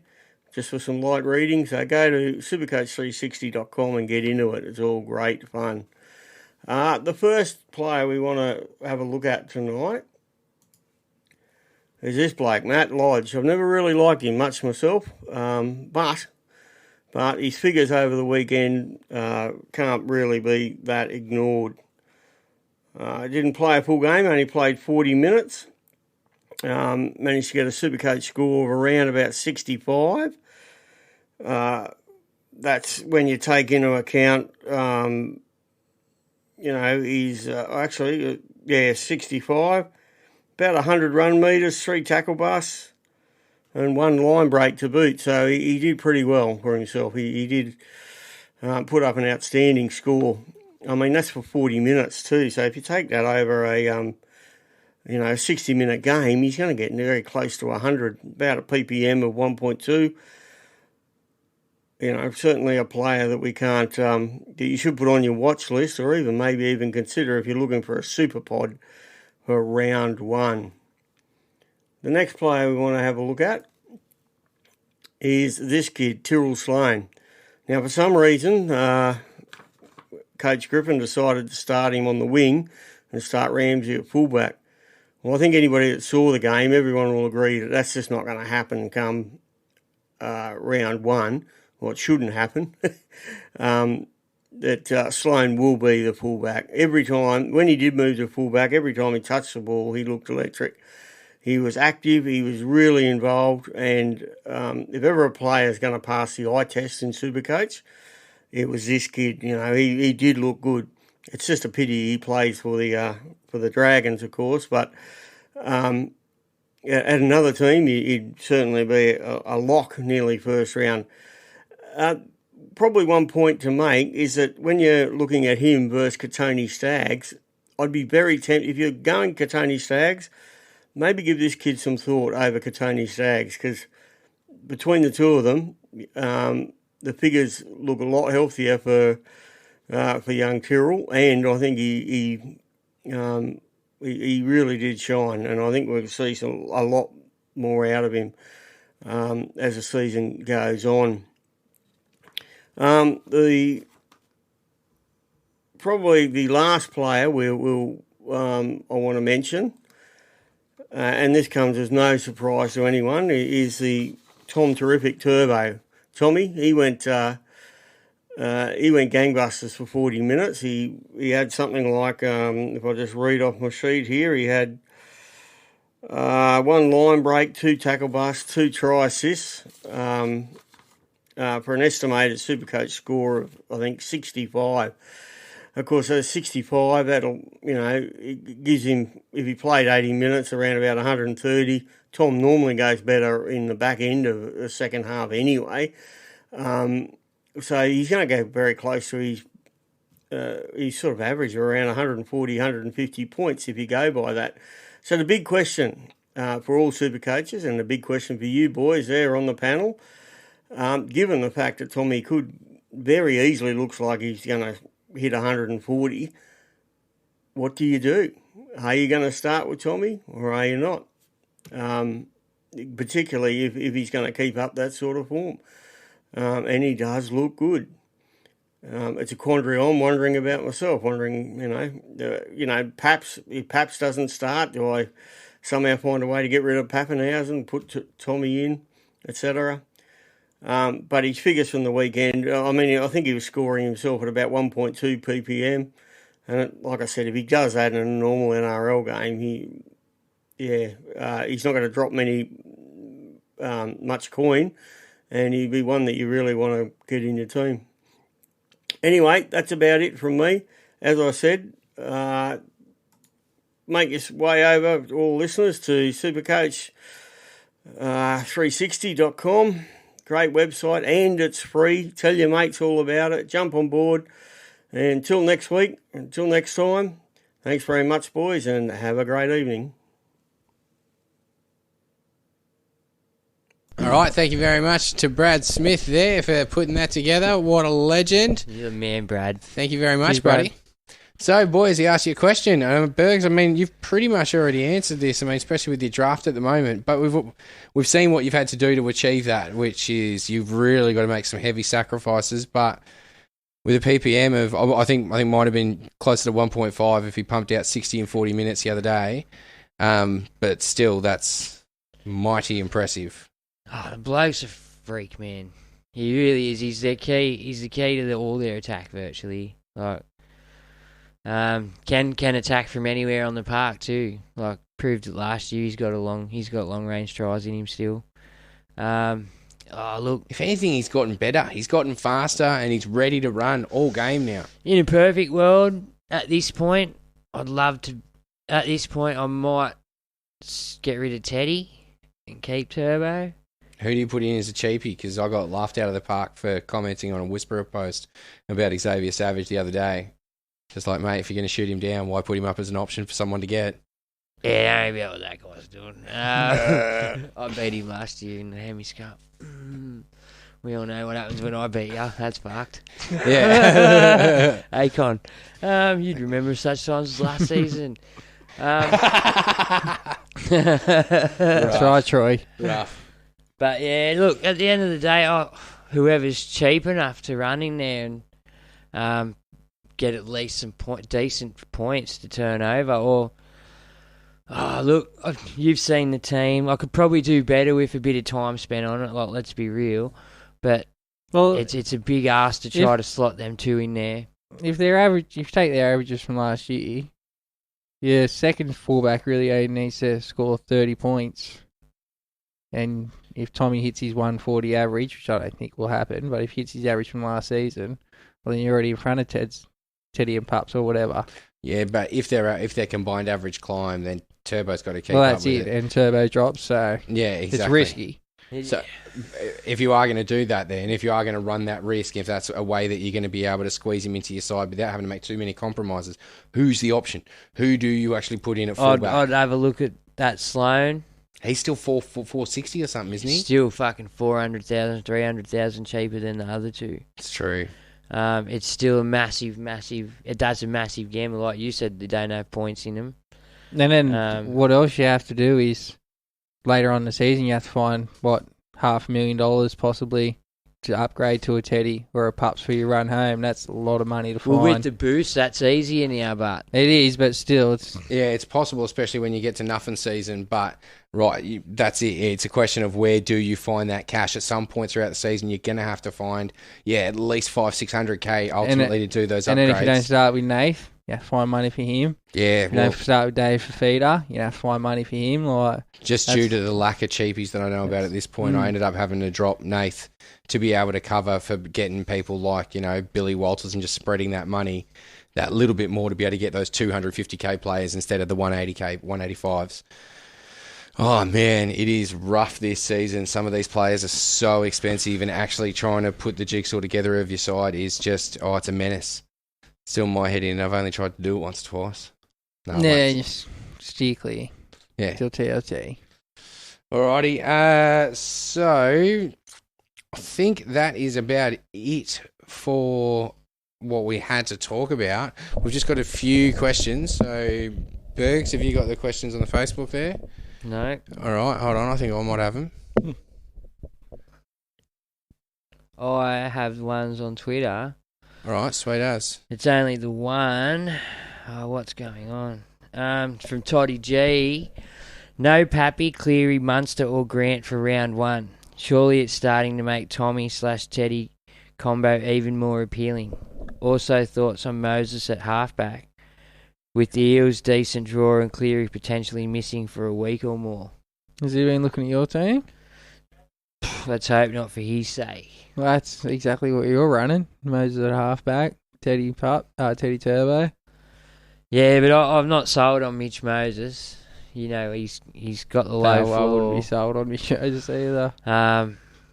just for some light reading. So go to supercoach360.com and get into it. It's all great fun. The first player we want to have a look at tonight is this bloke, Matt Lodge. I've never really liked him much myself, but his figures over the weekend can't really be that ignored. Didn't play a full game, only played 40 minutes. Managed to get a Supercoach score of around about 65. That's when you take into account, he's 65. About 100 run metres, 3 tackle busts, and 1 line break to boot. So he did pretty well for himself. He did put up an outstanding score. I mean, that's for 40 minutes too. So if you take that over a 60-minute game, he's going to get very close to 100, about a PPM of 1.2. Certainly a player that we can't, that you should put on your watch list, or maybe even consider if you're looking for a super pod for round 1. The next player we want to have a look at is this kid, Tyrrell Sloan. Now, for some reason, Coach Griffin decided to start him on the wing and start Ramsey at fullback. Well, I think anybody that saw the game, everyone will agree that that's just not going to happen come round 1. Well, it shouldn't happen. That Sloan will be the fullback. Every time, when he did move to fullback, every time he touched the ball, he looked electric. He was active, he was really involved, and if ever a player is going to pass the eye test in Supercoach, it was this kid. He did look good. It's just a pity he plays for the Dragons, of course, but at another team, he'd certainly be a lock nearly first round. Probably one point to make is that when you're looking at him versus Katoni Staggs, I'd be very tempted, if you're going Katoni Staggs, maybe give this kid some thought over Katoni Staggs, because between the two of them, the figures look a lot healthier for young Tyrrell, and I think he really did shine, and I think we'll see a lot more out of him as the season goes on. Probably the last player I want to mention, and this comes as no surprise to anyone, is the Tom Terrific Turbo. Tommy, he went gangbusters for 40 minutes. He had something like, if I just read off my sheet here, he had 1 line break, 2 tackle busts, 2 try assists, for an estimated Supercoach score of, I think, 65. Of course, at 65, that'll, it gives him, if he played 80 minutes, around about 130. Tom normally goes better in the back end of the second half anyway. So he's going to go very close to his sort of average of around 140, 150 points if you go by that. So the big question for all Supercoaches, and the big question for you boys there on the panel, given the fact that Tommy could very easily looks like he's going to hit 140, what do you do? Are you going to start with Tommy or are you not? Particularly if he's going to keep up that sort of form. And he does look good. It's a quandary I'm wondering about myself, Paps, if Paps doesn't start, do I somehow find a way to get rid of Pappenhausen, put Tommy in, etc.? But his figures from the weekend, I think he was scoring himself at about 1.2 ppm. And like I said, if he does that in a normal NRL game, he's not going to drop much coin, and he'd be one that you really want to get in your team. Anyway, that's about it from me. As I said, make your way over, all listeners, to Supercoach360.com. Great website, and it's free. Tell your mates all about it. Jump on board. And until next week, until next time, thanks very much, boys, and have a great evening. All right, thank you very much to Brad Smith there for putting that together. What a legend. You're the man, Brad. Thank you very much, Cheers, Brad. buddy. So, boys, he asked you a question. Bergs, I mean, you've pretty much already answered this, I mean, especially with your draft at the moment. But we've seen what you've had to do to achieve that, which is you've really got to make some heavy sacrifices. But with a PPM of, I think might have been closer to 1.5 if he pumped out 60 and 40 minutes the other day. But still, that's mighty impressive. Oh, the bloke's a freak, man. He really is. He's the key. He's the key to all their attack virtually. Like, can attack from anywhere on the park too. Like, proved it last year. He's got long range tries in him still. Look, If anything, he's gotten better. He's gotten faster, and he's ready to run all game now. in a perfect world, at this point, I'd love to. At this point, I might get rid of Teddy and keep Turbo. Who do you put in as a cheapie? Because I got laughed out of the park for commenting on a Whisperer post about Xavier Savage the other day. Just like, mate, if you're going to shoot him down, why put him up as an option for someone to get? Yeah, I don't know what that guy's doing. I beat him last year in the Hemis Cup. We all know what happens when I beat you. That's fucked. Yeah. Akon. You'd remember such times as last season. That's right, Troy. Rough. But yeah, look, at the end of the day, whoever's cheap enough to run in there and get at least some decent points to turn over, or look, you've seen the team. I could probably do better with a bit of time spent on it. Like, let's be real, but it's a big ask to try to slot them two in there. If you take their averages from last year, your second fullback really only needs to score 30 points. And if Tommy hits his 140 average, which I don't think will happen, but if he hits his average from last season, well, then you're already in front of Teddy and Pups or whatever. Yeah, but if their combined average climb, then Turbo's got to keep Well, up that's with it. it. And Turbo drops, so Yeah, exactly. it's risky. So, if you are going to do that, then if you are going to run that risk, if that's a way that you're going to be able to squeeze him into your side without having to make too many compromises, who's the option? Who do you actually put in at fullback? I'd have a look at that Sloan. He's still 460 or something, isn't he? Still fucking 400,000, 300,000 cheaper than the other two. It's true. It's still a massive. It does a massive gamble, like you said. They don't have points in them. And then what else you have to do is later on in the season you have to find $500,000 possibly to upgrade to a Teddy or a Pups for your run home. That's a lot of money to find. Well, with the boost, that's easier now, but It is, but still, it's possible, especially when you get to nothing season. But that's it. It's a question of where do you find that cash. At some point throughout the season, you're going to have to find at least 500-600K ultimately to do those upgrades. And then if you don't start with Nath, you have to find money for him. Yeah, If you don't start with Dave for feeder, you have to find money for him. Just due to the lack of cheapies that I know about at this point, I ended up having to drop Nath to be able to cover for getting people like, Billy Walters and just spreading that money that little bit more to be able to get those 250k players instead of the 180k, 185s. Oh, man, it is rough this season. Some of these players are so expensive, and actually trying to put the jigsaw together of your side is just, it's a menace. Still in my head in. I've only tried to do it once or twice. No, just steer clear. Yeah. Till TLT. Alrighty. So I think that is about it for what we had to talk about. We've just got a few questions. So, Bergs, have you got the questions on the Facebook there? no. All right, hold on. I think I might have them. I have ones on Twitter. All right, sweet as. It's only the one. What's going on? From Toddy G. No Pappy, Cleary, Munster or Grant for round one. Surely it's starting to make Tommy/Teddy combo even more appealing. Also thoughts on Moses at halfback, with the Eels' decent draw and Cleary potentially missing for a week or more. Has he been looking at your team? Let's hope not for his sake. Well, that's exactly what you're running. Moses at halfback, Teddy Turbo. Yeah, but I'm not sold on Mitch Moses. He's got the low floor. I wouldn't be sold on Mitch Moses either.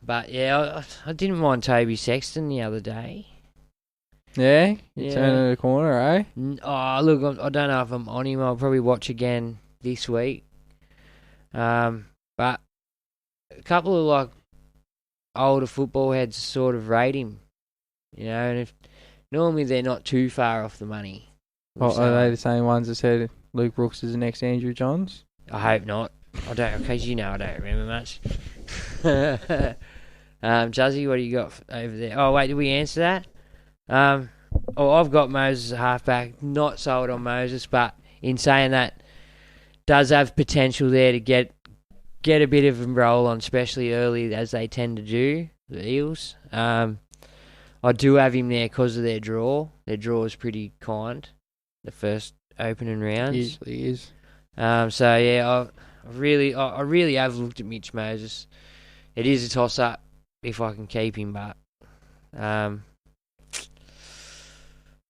But yeah, I didn't mind Toby Sexton the other day. Yeah? Yeah. Turning the corner, eh? Look, I don't know if I'm on him. I'll probably watch again this week. But a couple of like older football heads sort of rate him, you know, and if normally they're not too far off the money. Well, are they the same ones that said Luke Brooks is the next Andrew Johns? I hope not. I don't, because you know I don't remember much. Juzzy, what do you got over there? Oh, wait, did we answer that? I've got Moses at halfback. Not sold on Moses, but in saying that, does have potential there to get a bit of a roll on, especially early, as they tend to do, the Eels. I do have him there because of their draw. Their draw is pretty kind, the first opening rounds. Usually is. So yeah, I really have looked at Mitch Moses. It is a toss up if I can keep him, but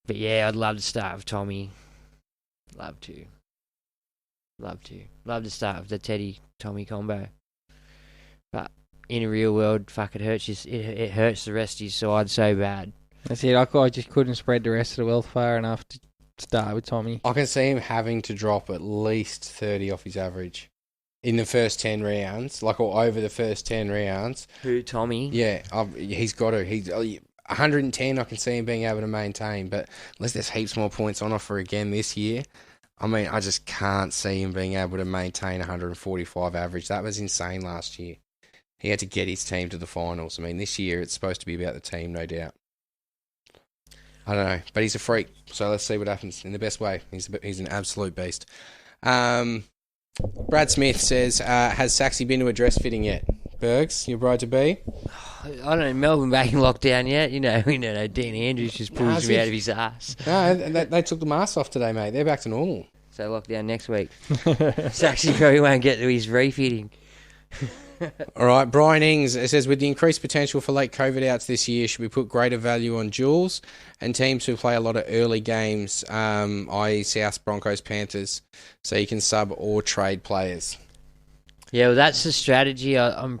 yeah, I'd love to start with Tommy. Love to start with the Teddy Tommy combo. But in a real world, fuck, it hurts it hurts the rest of his side so bad. That's it. I just couldn't spread the rest of the wealth far enough to start with Tommy. I can see him having to drop at least 30 off his average in the first 10 rounds, or over the first 10 rounds. Who, Tommy? Yeah, he's got to. He's 110. I can see him being able to maintain, but unless there's heaps more points on offer again this year, I mean, I just can't see him being able to maintain 145 average. That was insane last year. He had to get his team to the finals. I mean, this year it's supposed to be about the team, no doubt. I don't know, but he's a freak, so let's see what happens in the best way. He's an absolute beast. Brad Smith says, has Saxy been to a dress fitting yet? Bergs, your bride-to-be? I don't know, Melbourne back in lockdown yet. You know, Dan Andrews just pulls him out of his ass. No, they took the mask off today, mate. They're back to normal. So lockdown next week. Saxy probably won't get to his refitting. All right, Brian Ings, it says, with the increased potential for late COVID outs this year, should we put greater value on duels and teams who play a lot of early games, i.e. South, Broncos, Panthers, so you can sub or trade players? Yeah, well, that's the strategy I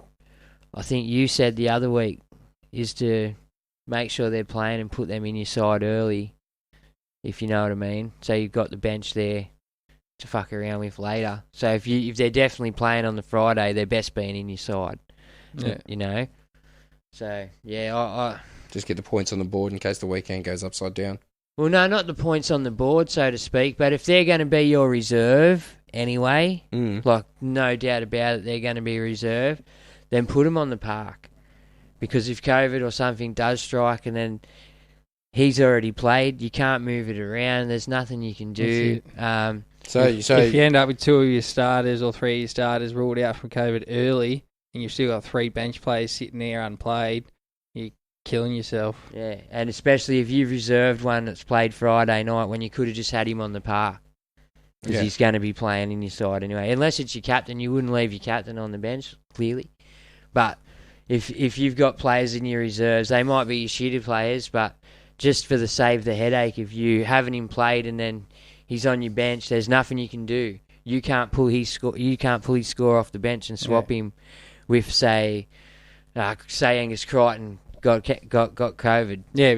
think you said the other week, is to make sure they're playing and put them in your side early, if you know what I mean. So you've got the bench there to fuck around with later. So if they're definitely playing on the Friday, they're best being in your side. Yeah. You know? So, yeah, I just get the points on the board in case the weekend goes upside down. Well, no, not the points on the board, so to speak, but if they're going to be your reserve anyway, like no doubt about it, they're going to be reserve, then put them on the park. Because if COVID or something does strike and then he's already played, you can't move it around, there's nothing you can do. So if you end up with 2 of your starters or 3 of your starters ruled out from COVID early and you've still got 3 bench players sitting there unplayed, you're killing yourself. Yeah, and especially if you've reserved one that's played Friday night when you could have just had him on the park. Because he's going to be playing in your side anyway. Unless it's your captain, you wouldn't leave your captain on the bench, clearly. But if you've got players in your reserves, they might be your shitter players, but just for the save the headache, if you haven't him played and then he's on your bench, there's nothing you can do. You can't pull his score off the bench and swap him with, say Angus Crichton got COVID. Yeah,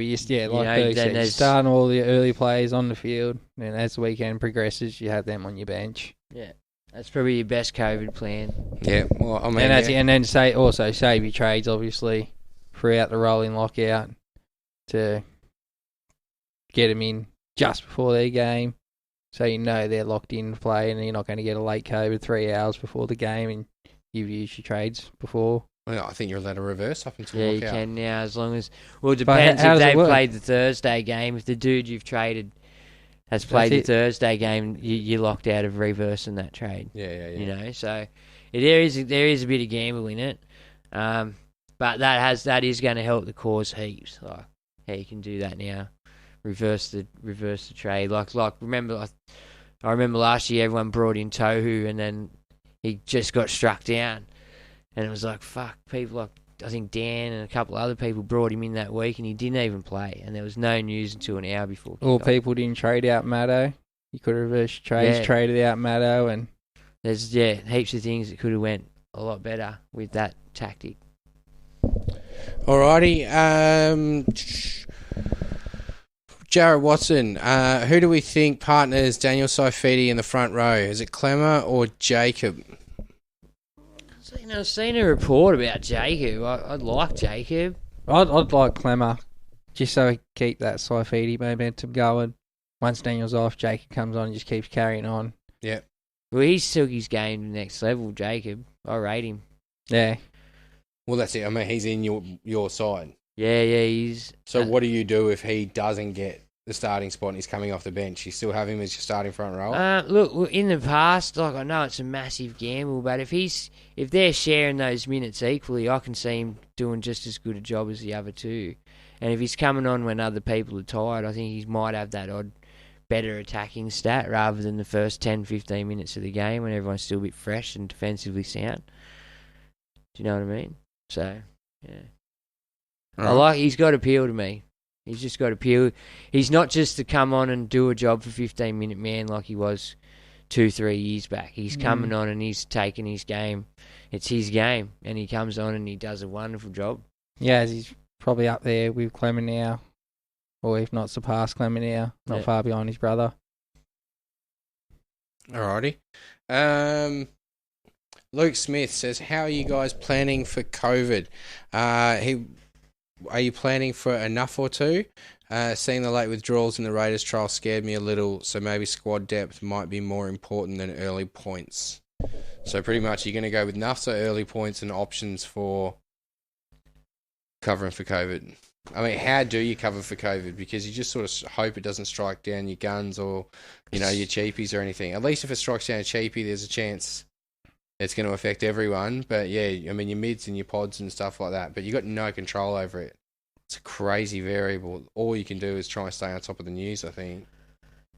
but like Berg said, you're starting all the early players on the field, and as the weekend progresses, you have them on your bench. Yeah, that's probably your best COVID plan. Yeah, well, I mean, and then save your trades obviously throughout the rolling lockout to get them in just before their game, so you know they're locked in to play, and you're not going to get a late COVID 3 hours before the game, and you've used your trades before. Well, I think you're allowed to reverse up until lockout. Yeah, you can now, as long as... Well, it depends if they've played the Thursday game. If the dude you've traded has played the Thursday game, you're locked out of reversing that trade. Yeah. You know, so there is a bit of gamble in it, but that is going to help the cause heaps. Like how you can do that now, reverse the trade. Like remember, I remember last year everyone brought in Tohu and then he just got struck down. And it was like, fuck, people like, I think Dan and a couple of other people brought him in that week and he didn't even play. And there was no news until an hour before. Or people didn't trade out Maddo. You could have reversed trades, traded out Maddo. And there's, heaps of things that could have went a lot better with that tactic. Alrighty. Jared Watson, who do we think partners Daniel Saifidi in the front row? Is it Clemmer or Jacob? I've seen a report about Jacob. I'd like Jacob. I'd like Clemmer, just so he keep that Saifidi momentum going. Once Daniel's off, Jacob comes on and just keeps carrying on. Yeah. Well, he's took his game to the next level, Jacob. I rate him. Yeah. Well, that's it. I mean, he's in your side. Yeah, he's... So what do you do if he doesn't get the starting spot and he's coming off the bench? You still have him as your starting front row? Look, in the past, like I know it's a massive gamble, but if they're sharing those minutes equally, I can see him doing just as good a job as the other two. And if he's coming on when other people are tired, I think he might have that odd better attacking stat rather than the first 10, 15 minutes of the game when everyone's still a bit fresh and defensively sound. Do you know what I mean? So, yeah. He's got appeal to me. He's just got appeal. He's not just to come on and do a job for 15-minute man like he was 2-3 years back. He's coming on and he's taking his game. It's his game, and he comes on and he does a wonderful job. Yeah, he's probably up there with Clemmer now, or if not surpassed Clemmer now, not far behind his brother. Alrighty. Luke Smith says, how are you guys planning for COVID? Are you planning for enough or two? Seeing the late withdrawals in the Raiders trial scared me a little, so maybe squad depth might be more important than early points. So pretty much you're going to go with enough, so early points and options for covering for COVID. I mean, how do you cover for COVID? Because you just sort of hope it doesn't strike down your guns or, your cheapies or anything. At least if it strikes down a cheapie, there's a chance it's going to affect everyone. But yeah, I mean, your mids and your pods and stuff like that. But you've got no control over it. It's a crazy variable. All you can do is try and stay on top of the news, I think.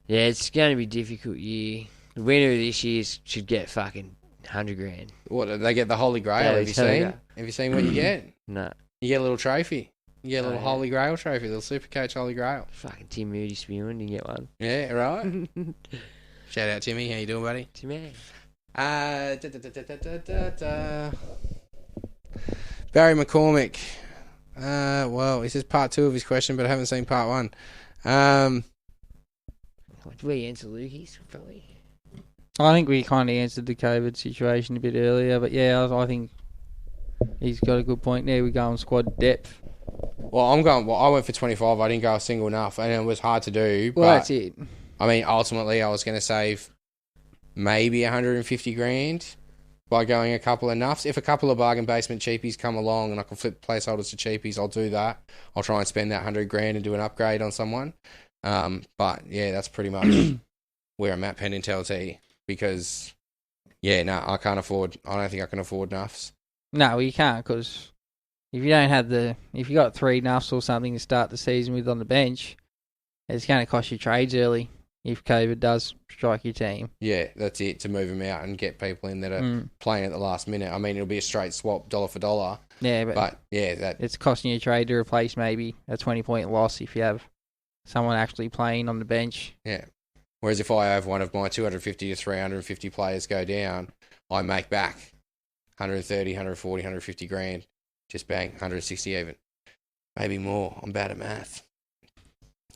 Yeah, it's going to be a difficult year. The winner of this year should get fucking 100 grand. What, they get the Holy Grail? Yeah, Have you seen? Have you seen what you get? No. You get a little trophy. You get a little Holy Grail trophy, a little Supercoach Holy Grail. Fucking Tim Moody spewing, you get one. Yeah, right. Shout out, Timmy. How you doing, buddy? Timmy. Barry McCormick. Well, he says part 2 of his question, but I haven't seen part 1. Did we answer Lukey's? Probably. I think we kind of answered the COVID situation a bit earlier, but yeah, I think he's got a good point there. We go on squad depth. Well, I went for 25. I didn't go single enough, and it was hard to do. Well, but, that's it. I mean, ultimately, I was going to save maybe 150 grand by going a couple of nuffs. If a couple of bargain basement cheapies come along and I can flip placeholders to cheapies, I'll do that. I'll try and spend that 100 grand and do an upgrade on someone. But yeah, that's pretty much where I'm at, Penn and TLT, because I don't think I can afford nuffs. No, you can't, because if you got 3 nuffs or something to start the season with on the bench, it's going to cost you trades early if COVID does strike your team. Yeah, that's it, to move them out and get people in that are playing at the last minute. I mean, it'll be a straight swap, dollar for dollar. Yeah, but it's costing you a trade to replace maybe a 20-point loss if you have someone actually playing on the bench. Yeah. Whereas if I have one of my 250 to 350 players go down, I make back 130, 140, 150 grand. Just bang, 160 even. Maybe more. I'm bad at math.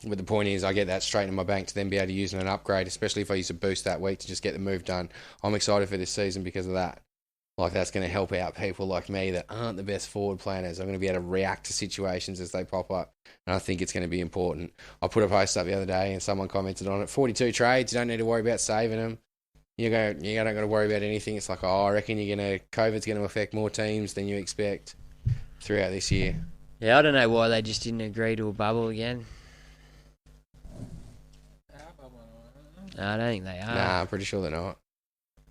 But the point is, I get that straight in my bank to then be able to use in an upgrade, especially if I use a boost that week to just get the move done. I'm excited for this season because of that. Like, that's going to help out people like me that aren't the best forward planners. I'm going to be able to react to situations as they pop up. And I think it's going to be important. I put a post up the other day and someone commented on it. 42 trades, you don't need to worry about saving them. You don't got to worry about anything. It's like, I reckon COVID's going to affect more teams than you expect throughout this year. Yeah, I don't know why they just didn't agree to a bubble again. No, I don't think they are. Nah, I'm pretty sure they're not.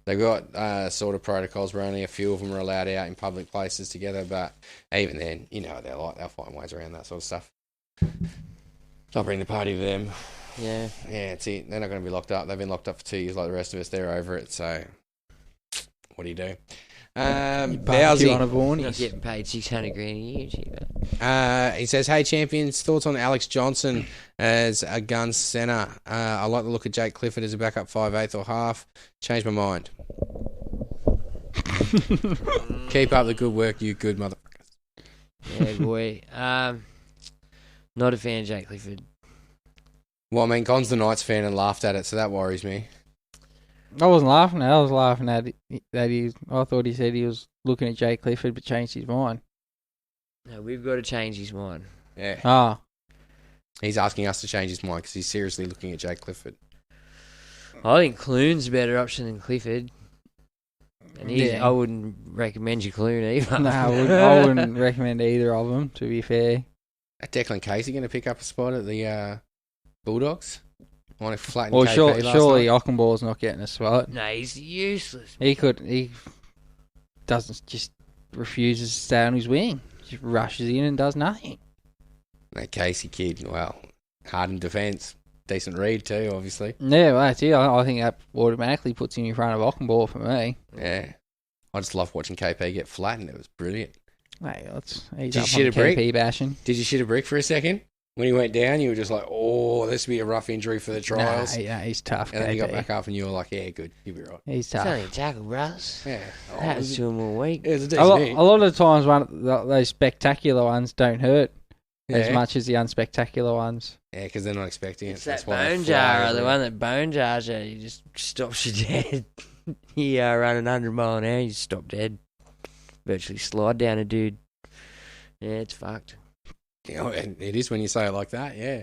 They've got sort of protocols where only a few of them are allowed out in public places together, but even then, they're like, they'll find ways around that sort of stuff. I'll bring the party to them. Yeah. Yeah, that's it. They're not going to be locked up. They've been locked up for 2 years like the rest of us. They're over it, so what do you do? Bowsy on a Vaughan. He's getting paid 600 grand a year. He says, hey, champions, thoughts on Alex Johnson as a gun centre? I like the look of Jake Clifford as a backup 5/8 or half. Changed my mind. Keep up the good work, you good motherfuckers. Yeah, boy. Not a fan of Jake Clifford. Well, I mean, Gon's the Knights fan and laughed at it, so that worries me. I wasn't laughing at it. I was laughing at it. I thought he said he was looking at Jay Clifford but changed his mind. No, we've got to change his mind. Yeah. Ah, He's asking us to change his mind because he's seriously looking at Jake Clifford. I think Clune's a better option than Clifford. And I wouldn't recommend you Clune either. no, I wouldn't recommend either of them, to be fair. Are Declan Casey going to pick up a spot at the Bulldogs? Want to flatten Well, KP last surely night? Ockenball's not getting a spot. No, he's useless. He doesn't, just refuses to stay on his wing. Just rushes in and does nothing. That Casey kid, well, hard in defence. Decent read too, obviously. Yeah, well, that's it. I think that automatically puts him in front of Ockenball for me. Yeah. I just love watching KP get flattened. It was brilliant. Hey, he's Did you up shit on a brick? KP bashing. Did you shit a brick for a second? When he went down, you were just like, oh, this would be a rough injury for the trials. Nah, he's tough, and then KP. you got back up and you were like, yeah, good. You'll be right. He's It's tough. only a tackle, Russ. Yeah. Oh, That was 2 more week. it was a A decent lot, hit. a lot of the times, those spectacular ones don't hurt as Yeah. much as the unspectacular ones. Yeah, because they're not expecting it. It's That's that why they bone fly jar, over the it. one that bone jars you. He just stops you dead. You running 100 mile an hour, you just stop dead. Virtually slide down a dude. Yeah, it's fucked. Yeah, it is when you say it like that, yeah.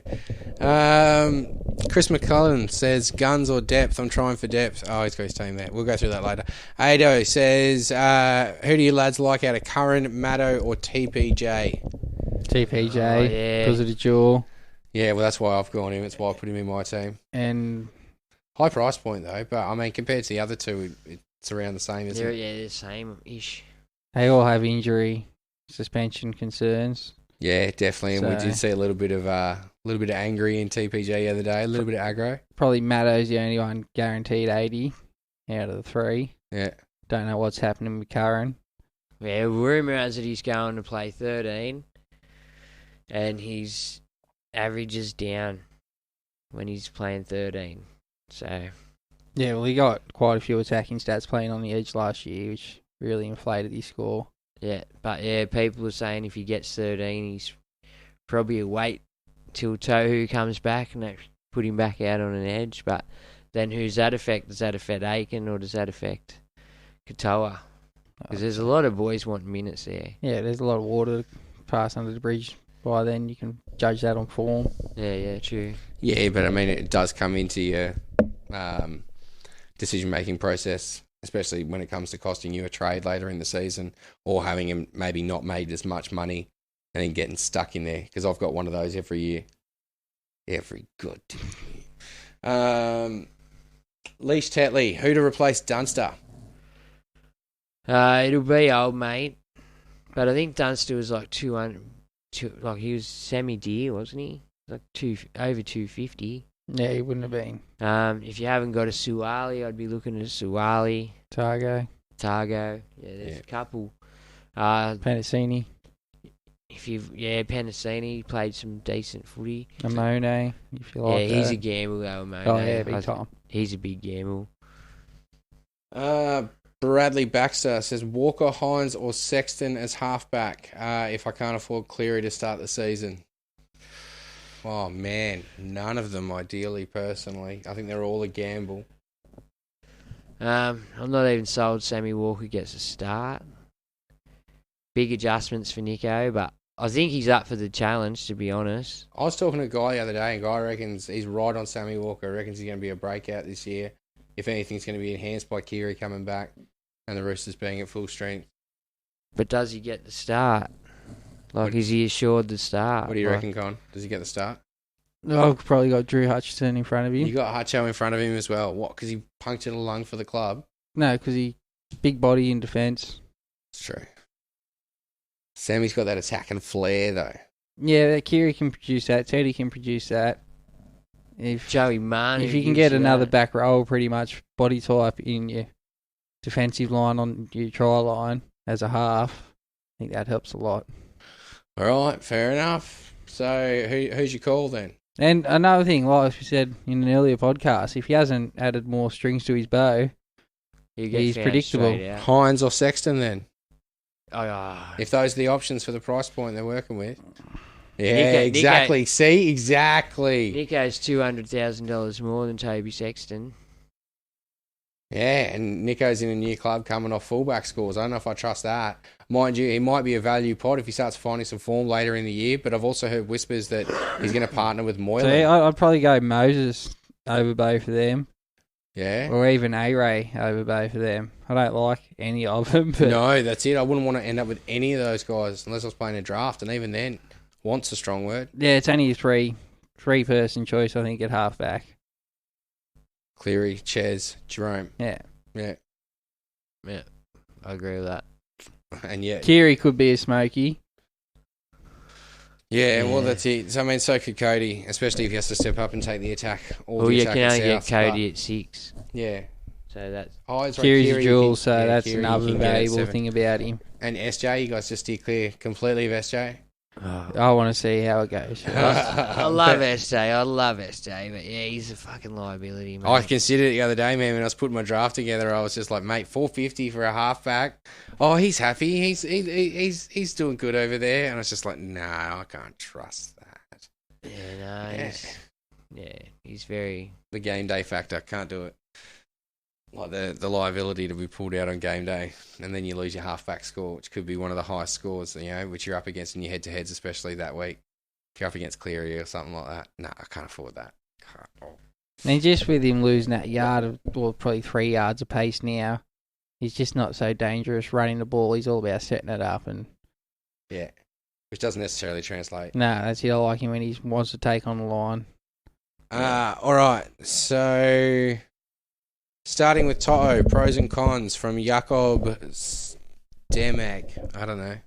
Chris McCullen says, guns or depth? I'm trying for depth. Oh, he's got his team there. We'll go through that later. Ado says, who do you lads like out of Curran, Maddo or TPJ? TPJ, Oh, yeah. because of the jaw. Yeah, well, that's why I've gone him. It's why I put him in my team. And High price point, though. But, I mean, compared to the other two, it's around the same, isn't They're, it? yeah, they're the same-ish. they all have injury, suspension concerns. Yeah, definitely. And we So- did see a little bit of angry in TPJ the other day. A little bit of aggro. Probably Maddo's the only one guaranteed 80 out of the three. Yeah. Don't know what's happening with Curran. Yeah, rumour has it he's going to play 13, and his average is down when he's playing 13. So, Yeah, well, he got quite a few attacking stats playing on the edge last year, which really inflated his score. yeah. But, yeah, people are saying if he gets 13, he's probably a wait till Tohu comes back and they put him back out on an edge. But then who's that affect? Does that affect Aiken or does that affect Katoa? Because there's a lot of boys wanting minutes there. Yeah, there's a lot of water to pass under the bridge. By then, you can judge that on form. Yeah, true. Yeah, but I mean, it does come into your decision-making process, especially when it comes to costing you a trade later in the season or having him maybe not made as much money and then getting stuck in there, because I've got one of those every year. Every goddamn year. Leash Tetley, who to replace Dunster? It'll be old mate, but I think Dunster was like 200. Like he was semi-dear, wasn't he? Like over 250. Yeah, he wouldn't have been. If you haven't got a Suwali, I'd be looking at a Suwali, Targo, Targo. Yeah, there's Yeah. a couple. Penasini, Penasini played some decent footy. Amone, if you like Yeah, he's that. a gamble though, mate. Oh, yeah, big time. He's a big gamble. Bradley Baxter says Walker, Hines or Sexton as halfback if I can't afford Cleary to start the season. Oh, man. None of them, ideally, personally. I think they're all a gamble. I'm not even sold Sammy Walker gets a start. Big adjustments for Nico, but I think he's up for the challenge, to be honest. I was talking to a guy the other day, and Guy reckons he's right on Sammy Walker. Reckons he's going to be a breakout this year. If anything, it's going to be enhanced by Kiri coming back and the Roosters being at full strength. But does he get the start? Like, is he assured the start? What do you Like, reckon, Con? Does he get the start? I've probably got Drew Hutchison in front of You him. got Hutcho in front of him as well. What? Because he punctured a lung for the club? No, because he big body in defence. It's true. Sammy's got that attack and flair, though. Yeah, that Kiri can produce that. Teddy can produce that. If Joey Marnie. you can get another back row, pretty much body type in your defensive line on your try line as a half, I think that helps a lot. All right, fair enough. So who's your call then? And another thing, like we said in an earlier podcast, if he hasn't added more strings to his bow, he's predictable. Hines or Sexton then? Oh, If those are the options for the price point they're working with. Yeah, Nico- exactly. See, exactly. Nico's $200,000 more than Toby Sexton. Yeah, and Nico's in a new club coming off fullback scores. I don't know if I trust that. Mind you, he might be a value pod if he starts finding some form later in the year, but I've also heard whispers that he's going to partner with Moylan. So yeah, I'd probably go Moses over both of them. Yeah. Or even A-Ray over both of them. I don't like any of them. But No, that's it. I wouldn't want to end up with any of those guys unless I was playing a draft, and even then, want's a strong word. yeah, it's only a three-person choice, I think, at halfback. Cleary, Ches, Jerome. Yeah. Yeah. Yeah, I agree with that. And yeah. Kiri could be a smoky. Yeah, well, that's it. So, I mean, so could Cody, especially if he has to step up and take the attack. Well, you can only get Cody at 6. Yeah. So that's... Oh, that's right. Kiri's a jewel, so that's Kiri, another valuable thing about him. And SJ, you guys just steer clear completely of SJ? I want to see how it goes. I love SJ, but yeah, he's a fucking liability, man. I considered it the other day, man, when I was putting my draft together. I was just like, mate, $450 for a halfback. Oh, he's happy. He's doing good over there. And I was just like, no, I can't trust that. Yeah, no, he's very... The game day factor, can't do it. Like the liability to be pulled out on game day, and then you lose your halfback score, which could be one of the highest scores, which you're up against in your head-to-heads, especially that week. If you're up against Cleary or something like that, no, I can't afford that. And just with him losing that yard, or probably 3 yards of pace now, he's just not so dangerous running the ball. He's all about setting it up, and yeah, which doesn't necessarily translate. No, that's it. I like him when he wants to take on the line. All right, so starting with Toto, pros and cons from Jakob Stemag. I don't know.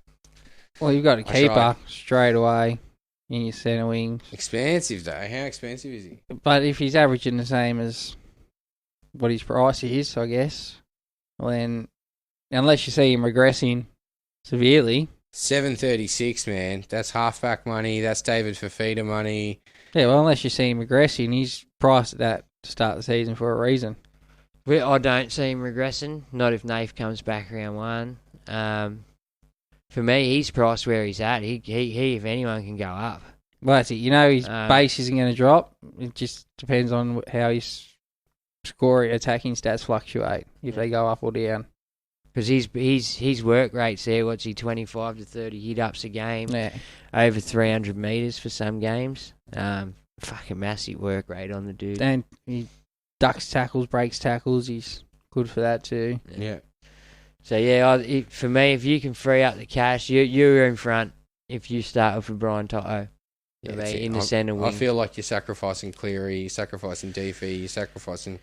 Well, you've got a keeper straight away in your centre wing. Expensive, though. How expensive is he? But if he's averaging the same as what his price is, I guess, well then, unless you see him regressing severely. 736, man. That's halfback money. That's David Fafita money. Yeah, well, unless you see him regressing, he's priced at that to start the season for a reason. I don't see him regressing. Not if Nath comes back round 1. For me, he's priced where he's at. He if anyone, can go up. Well, that's it. His base isn't going to drop. It just depends on how his attacking stats fluctuate, if they go up or down. Because his work rate's there. What's he, 25 to 30 hit-ups a game? Yeah. Over 300 metres for some games. Fucking massive work rate on the dude. And he ducks tackles, breaks tackles. He's good for that too. Yeah. So, for me, if you can free up the cash, you're in front if you start with Brian Toto. In the centre wing. I feel like you're sacrificing Cleary, you're sacrificing Deefy, you're sacrificing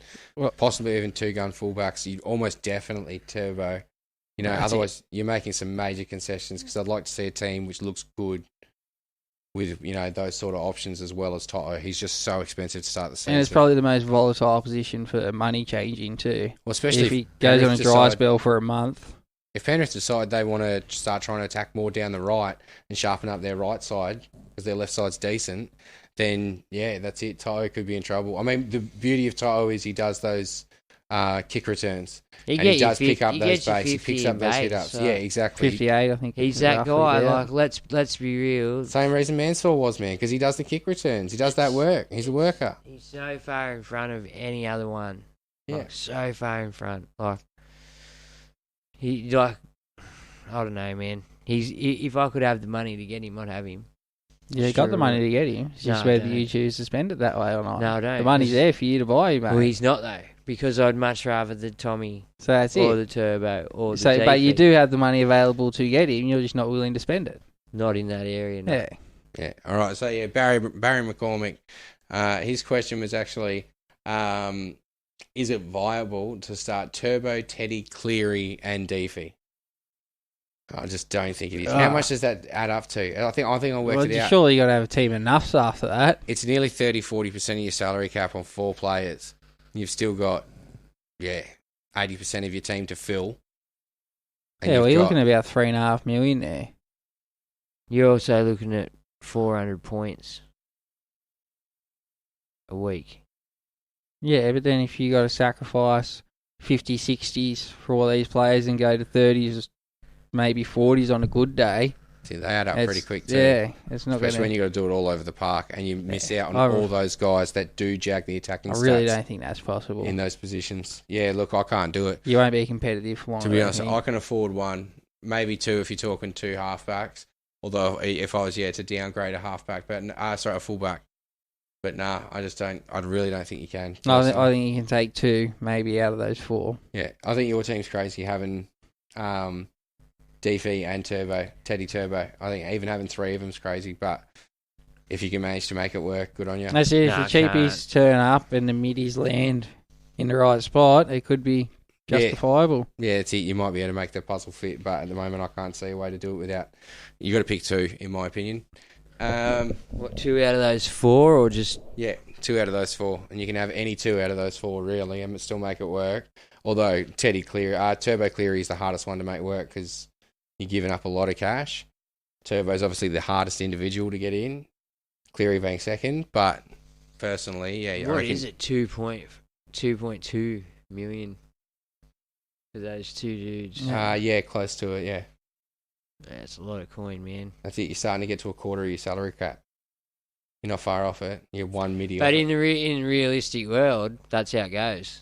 possibly even 2-gun fullbacks. You'd almost definitely Turbo. Otherwise you're making some major concessions, because I'd like to see a team which looks good with, those sort of options as well as Toto. He's just so expensive to start the season. And it's probably the most volatile position for money changing too. Well, especially if he goes on a dry spell for a month. If Penrith decide they want to start trying to attack more down the right and sharpen up their right side, because their left side's decent, then, that's it. Toto could be in trouble. I mean, the beauty of Toto is he does those kick returns. He does pick up those base. He picks up those hit-ups. So exactly. 58, I think. He's that guy. Like, let's be real. Same reason Mansfield was, man, because he does the kick returns. He does that work. He's a worker. He's so far in front of any other one. Yeah. Like, so far in front. I don't know, man. If I could have the money to get him, I'd have him. Yeah, you got the money to get him. It's just whether you choose to spend it that way or not. No, I don't. The money's there for you to buy him, mate. Well, he's not, though, because I'd much rather the Tommy so that's or it. the Turbo or the JP. But you do have the money available to get him, you're just not willing to spend it. Not in that area, no. Yeah. All right, so, Barry McCormick, his question was actually, is it viable to start Turbo, Teddy, Cleary and Deefy? I just don't think it is. How much does that add up to? I think I worked it out. Surely you got to have a team enough after that. It's nearly 30-40% of your salary cap on 4 players. You've still got, 80% of your team to fill. And you're looking at about $3.5 million there. You're also looking at 400 points a week. Yeah, but then if you got to sacrifice 50, 60s for all these players and go to 30s, maybe 40s on a good day. They add up pretty quick too. Yeah, it's not Especially going when you got to do it all over the park, and you miss out on I- all those guys that do jag the attacking I really stats don't think that's possible. in those positions. Yeah, look, I can't do it. You won't be competitive for one. To be honest, I can afford one, maybe two if you're talking two halfbacks. Although if I was to downgrade a halfback, but a fullback. But nah, I just don't. I really don't think you can. I think you can take two, maybe out of those four. Yeah, I think your team's crazy having Deefy and Teddy Turbo. I think even having three of them's crazy. But if you can manage to make it work, good on you. That's it. If Nah, the cheapies turn up and the middies land in the right spot, it could be justifiable. Yeah, it's it. You might be able to make the puzzle fit, but at the moment, I can't see a way to do it without. You got to pick two, in my opinion. What, 2 out of those 4, or just... Yeah, 2 out of those 4, and you can have any 2 out of those 4 really, and still make it work. Although Turbo Cleary is the hardest one to make work because you're giving up a lot of cash. Turbo's obviously the hardest individual to get in. Cleary being second, but personally, yeah. What is it? 2.2 million for those two dudes. Yeah, close to it. Yeah, That's a lot of coin, man. that's it. You're starting to get to a quarter of your salary cap. You're not far off it. You're 1 million. But in the realistic world, that's how it goes.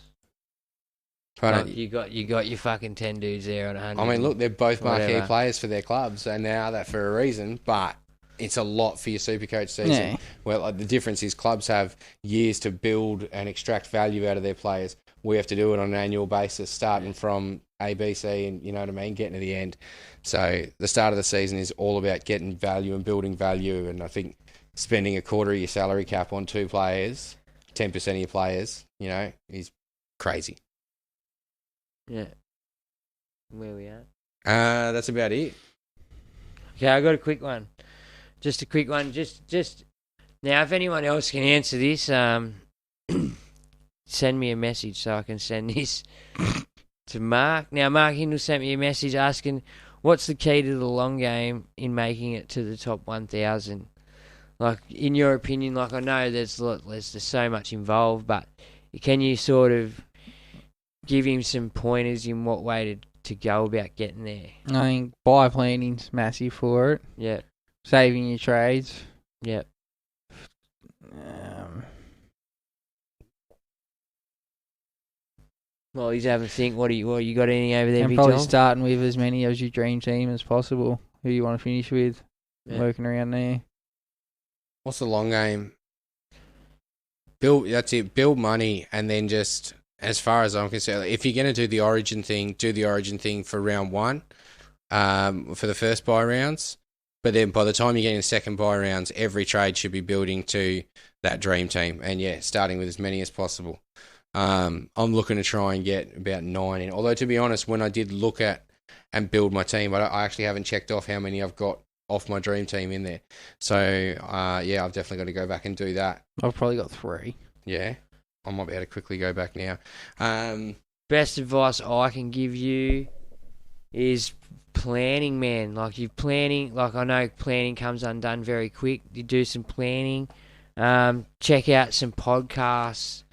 Like, You got your fucking 10 dudes there on 100. I mean, look, they're both marquee whatever. players for their clubs, and they are that for a reason. But it's a lot for your Supercoach season. Yeah. Well, the difference is clubs have years to build and extract value out of their players. We have to do it on an annual basis, starting from A, B, C, and you know what I mean, getting to the end. So the start of the season is all about getting value and building value. And I think spending a quarter of your salary cap on 2 players, 10% of your players, you know, is crazy. Yeah. Where we at? That's about it. Okay, I got a quick one. Just a quick one. Just now, if anyone else can answer this, send me a message so I can send this to Mark. Now, Mark Hindle sent me a message asking, what's the key to the long game in making it to the top 1,000? Like, in your opinion, like I know there's so much involved, but can you sort of give him some pointers in what way to go about getting there? I think buy planning's massive for it. Yeah. Saving your trades. Yeah. Well, he's having a think. What you got any over there, And Big probably Tom? starting with as many as your dream team as possible. Who you want to finish with. Yeah. Working around there. What's the long game? That's it. Build money, and then just, as far as I'm concerned, if you're going to do the Origin thing for round 1, for the first buy rounds. But then by the time you get in the second buy rounds, every trade should be building to that dream team. And yeah, starting with as many as possible. I'm looking to try and get about 9 in. Although, to be honest, when I did look at and build my team, I actually haven't checked off how many I've got off my dream team in there. So, yeah, I've definitely got to go back and do that. I've probably got 3. Yeah. I might be able to quickly go back now. Best advice I can give you is planning, man. Like, you're planning. Like, I know planning comes undone very quick. You do some planning. Check out some podcasts.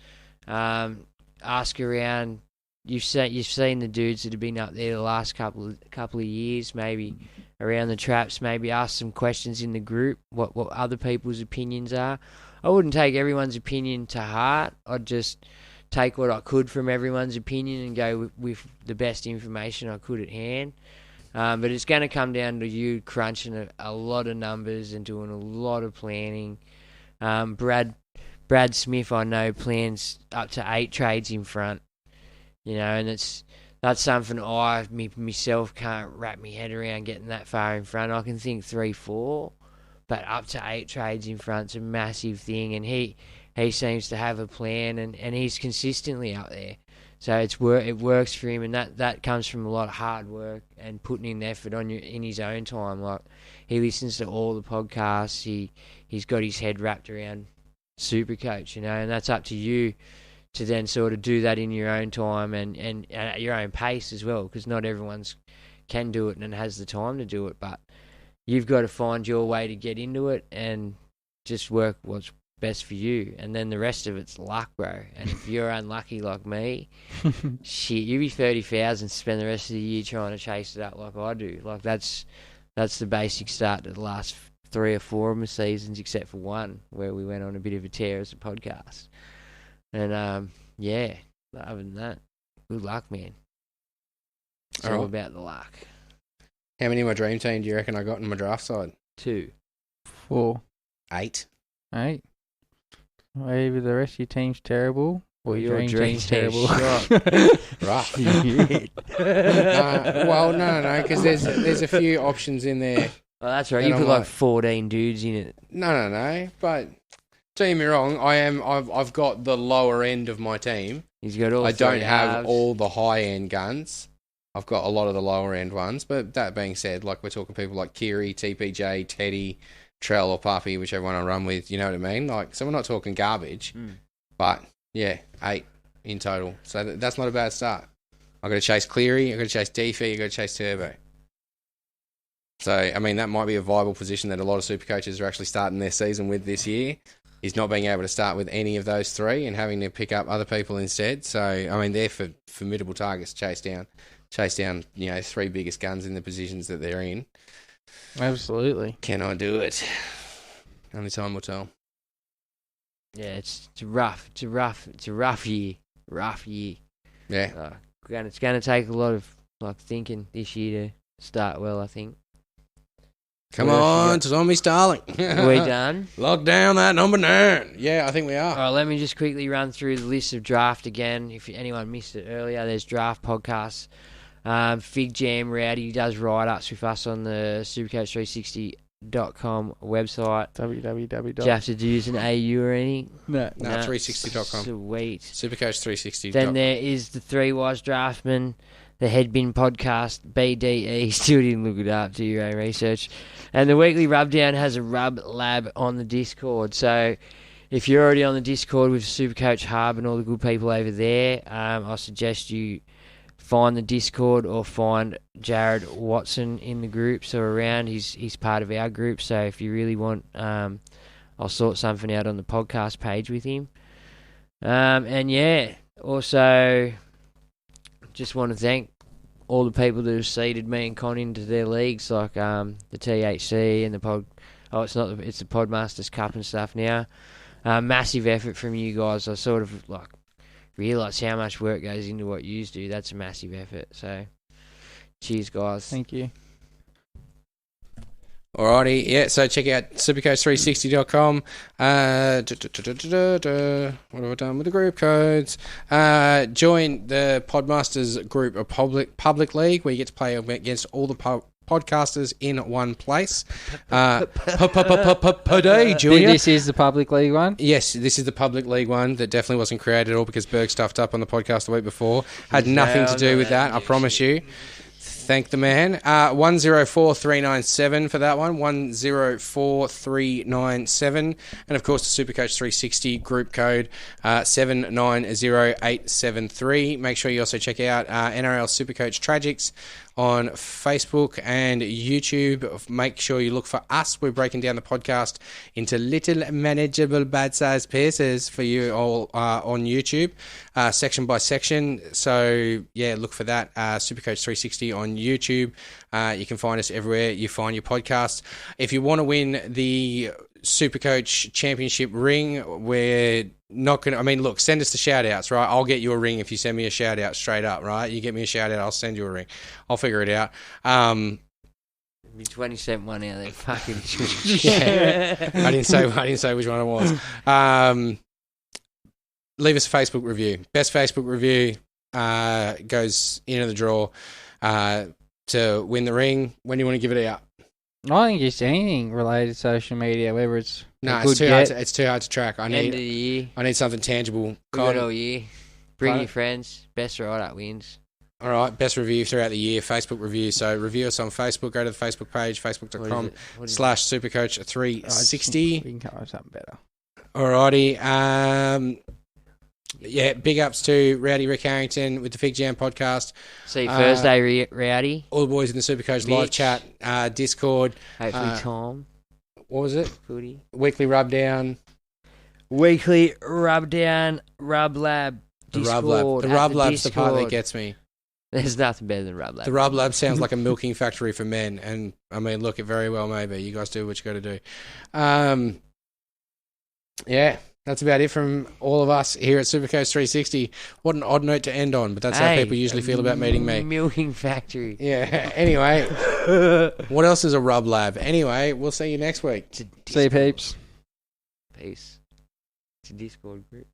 Ask around. You've seen the dudes that have been up there the last couple of years, maybe around the traps. Maybe ask some questions in the group. What other people's opinions are. I wouldn't take everyone's opinion to heart. I'd just take what I could from everyone's opinion and go with the best information I could at hand. But it's going to come down to you crunching a lot of numbers and doing a lot of planning. Brad Smith, I know, plans up to 8 trades in front. You know, and that's something I myself can't wrap my head around, getting that far in front. I can think 3, 4, but up to 8 trades in front's a massive thing, and he seems to have a plan, and he's consistently up there. So it works for him, and that comes from a lot of hard work and putting in effort in his own time. Like, he listens to all the podcasts. He's got his head wrapped around Supercoach, you know, and that's up to you to then sort of do that in your own time and at your own pace as well, because not everyone's can do it and has the time to do it, but you've got to find your way to get into it and just work what's best for you, and then the rest of it's luck, bro. And if you're unlucky like me, shit, you be 30,000, spend the rest of the year trying to chase it up like I do. Like, that's that's the basic start to the last 3 or 4 of my seasons, except for one where we went on a bit of a tear as a podcast. And yeah, other than that, good luck, man. It's all about the luck. How many of my dream team do you reckon I got in my draft side? 2. 4. 8. 8. Either the rest of your team's terrible or your dream team's terrible. Rough. Well, no, because there's a few options in there. Oh, that's right. You put like 14 dudes in it. No. But don't get me wrong, I've got the lower end of my team. He's got all. I don't have all the high end guns. I've got a lot of the lower end ones. But that being said, like we're talking people like Kiri, TPJ, Teddy, Trell or Puppy, whichever one I run with. You know what I mean? Like, so we're not talking garbage. But yeah, 8 in total. So that's not a bad start. I've got to chase Cleary, I've got to chase Deefy, I've got to chase Turbo. So, I mean, that might be a viable position that a lot of super coaches are actually starting their season with this year, is not being able to start with any of those 3 and having to pick up other people instead. So, I mean, they're formidable targets to chase down, 3 biggest guns in the positions that they're in. Absolutely. Can I do it? Only time will tell. Yeah, it's a rough year. Rough year. Yeah. It's going to take a lot of thinking this year to start well, I think. Come on, Tommy Starling. Are we done? Lock down that number 9. Yeah, I think we are. All right, let me just quickly run through the list of draft again. If anyone missed it earlier, there's draft podcasts. Fig Jam Rowdy does write-ups with us on the Supercoach360.com website. www. Do you have to use an AU or anything? No. 360.com. Sweet. Supercoach360. Then there is the Three Wise Draftmen, the Headbin Podcast, BDE. Still didn't look it up, do your own research. And the Weekly Rubdown has a Rub Lab on the Discord. So if you're already on the Discord with Supercoach Hub and all the good people over there, I suggest you find the Discord or find Jared Watson in the groups or around. He's part of our group. So if you really want, I'll sort something out on the podcast page with him. And yeah, also just want to thank all the people that have seeded me and Con into their leagues, like the THC and the pod. Oh, it's not. It's the Podmasters Cup and stuff now. Massive effort from you guys. I sort of realise how much work goes into what you do. That's a massive effort. So, cheers, guys. Thank you. Alrighty, yeah, so check out supercoach360.com. What have I done with the group codes? Join the Podmasters group, a public league where you get to play against all the podcasters in one place. Per day, Junior. This is the public league one? Yes, this is the public league one that definitely wasn't created at all because Berg stuffed up on the podcast the week before. Had nothing to do with that, I promise you. Thank the man. 104397 for that one. 104397. And of course, the Supercoach 360 group code 790873. Make sure you also check out NRL Supercoach Tragics on Facebook and YouTube. Make sure you look for us. We're breaking down the podcast into little manageable bite-sized pieces for you all on YouTube, section by section. So, yeah, look for that. Supercoach 360 on YouTube. You can find us everywhere you find your podcasts. If you want to win the Supercoach Championship ring, we're not going to... I mean, look, send us the shout-outs, right? I'll get you a ring if you send me a shout-out straight up, right? You get me a shout-out, I'll send you a ring. I'll figure it out. Be 20 cent one out there, fucking... Yeah. I didn't say which one it was. Leave us a Facebook review. Best Facebook review goes into the draw to win the ring. When do you want to give it out? I think just anything related to social media, whether it's it's too hard to track. End of the year. I need something tangible. We got all year. Bring your friends. Best write-up wins. All right, best review throughout the year, Facebook review. So review us on Facebook. Go to the Facebook page, facebook.com/Supercoach360. We can come up with something better. All righty. Yeah, big ups to Rowdy Rick Harrington with the Fig Jam podcast. See you Thursday, Rowdy. All the boys in the Supercoach live chat, Discord. Hopefully Tom. What was it? Footy. Weekly Rubdown. Weekly Rubdown, Rub Lab, Discord. The Rub Lab's the part that gets me. There's nothing better than Rub Lab. The Rub Lab sounds like a milking factory for men, and I mean, look, it very well may be. You guys do what you got to do. Yeah, that's about it from all of us here at Supercoach 360. What an odd note to end on, but that's how people usually feel about meeting me. Milking factory. Yeah. Anyway, what else is a Rub Lab? Anyway, we'll see you next week. See you, peeps. Peace. It's a Discord group.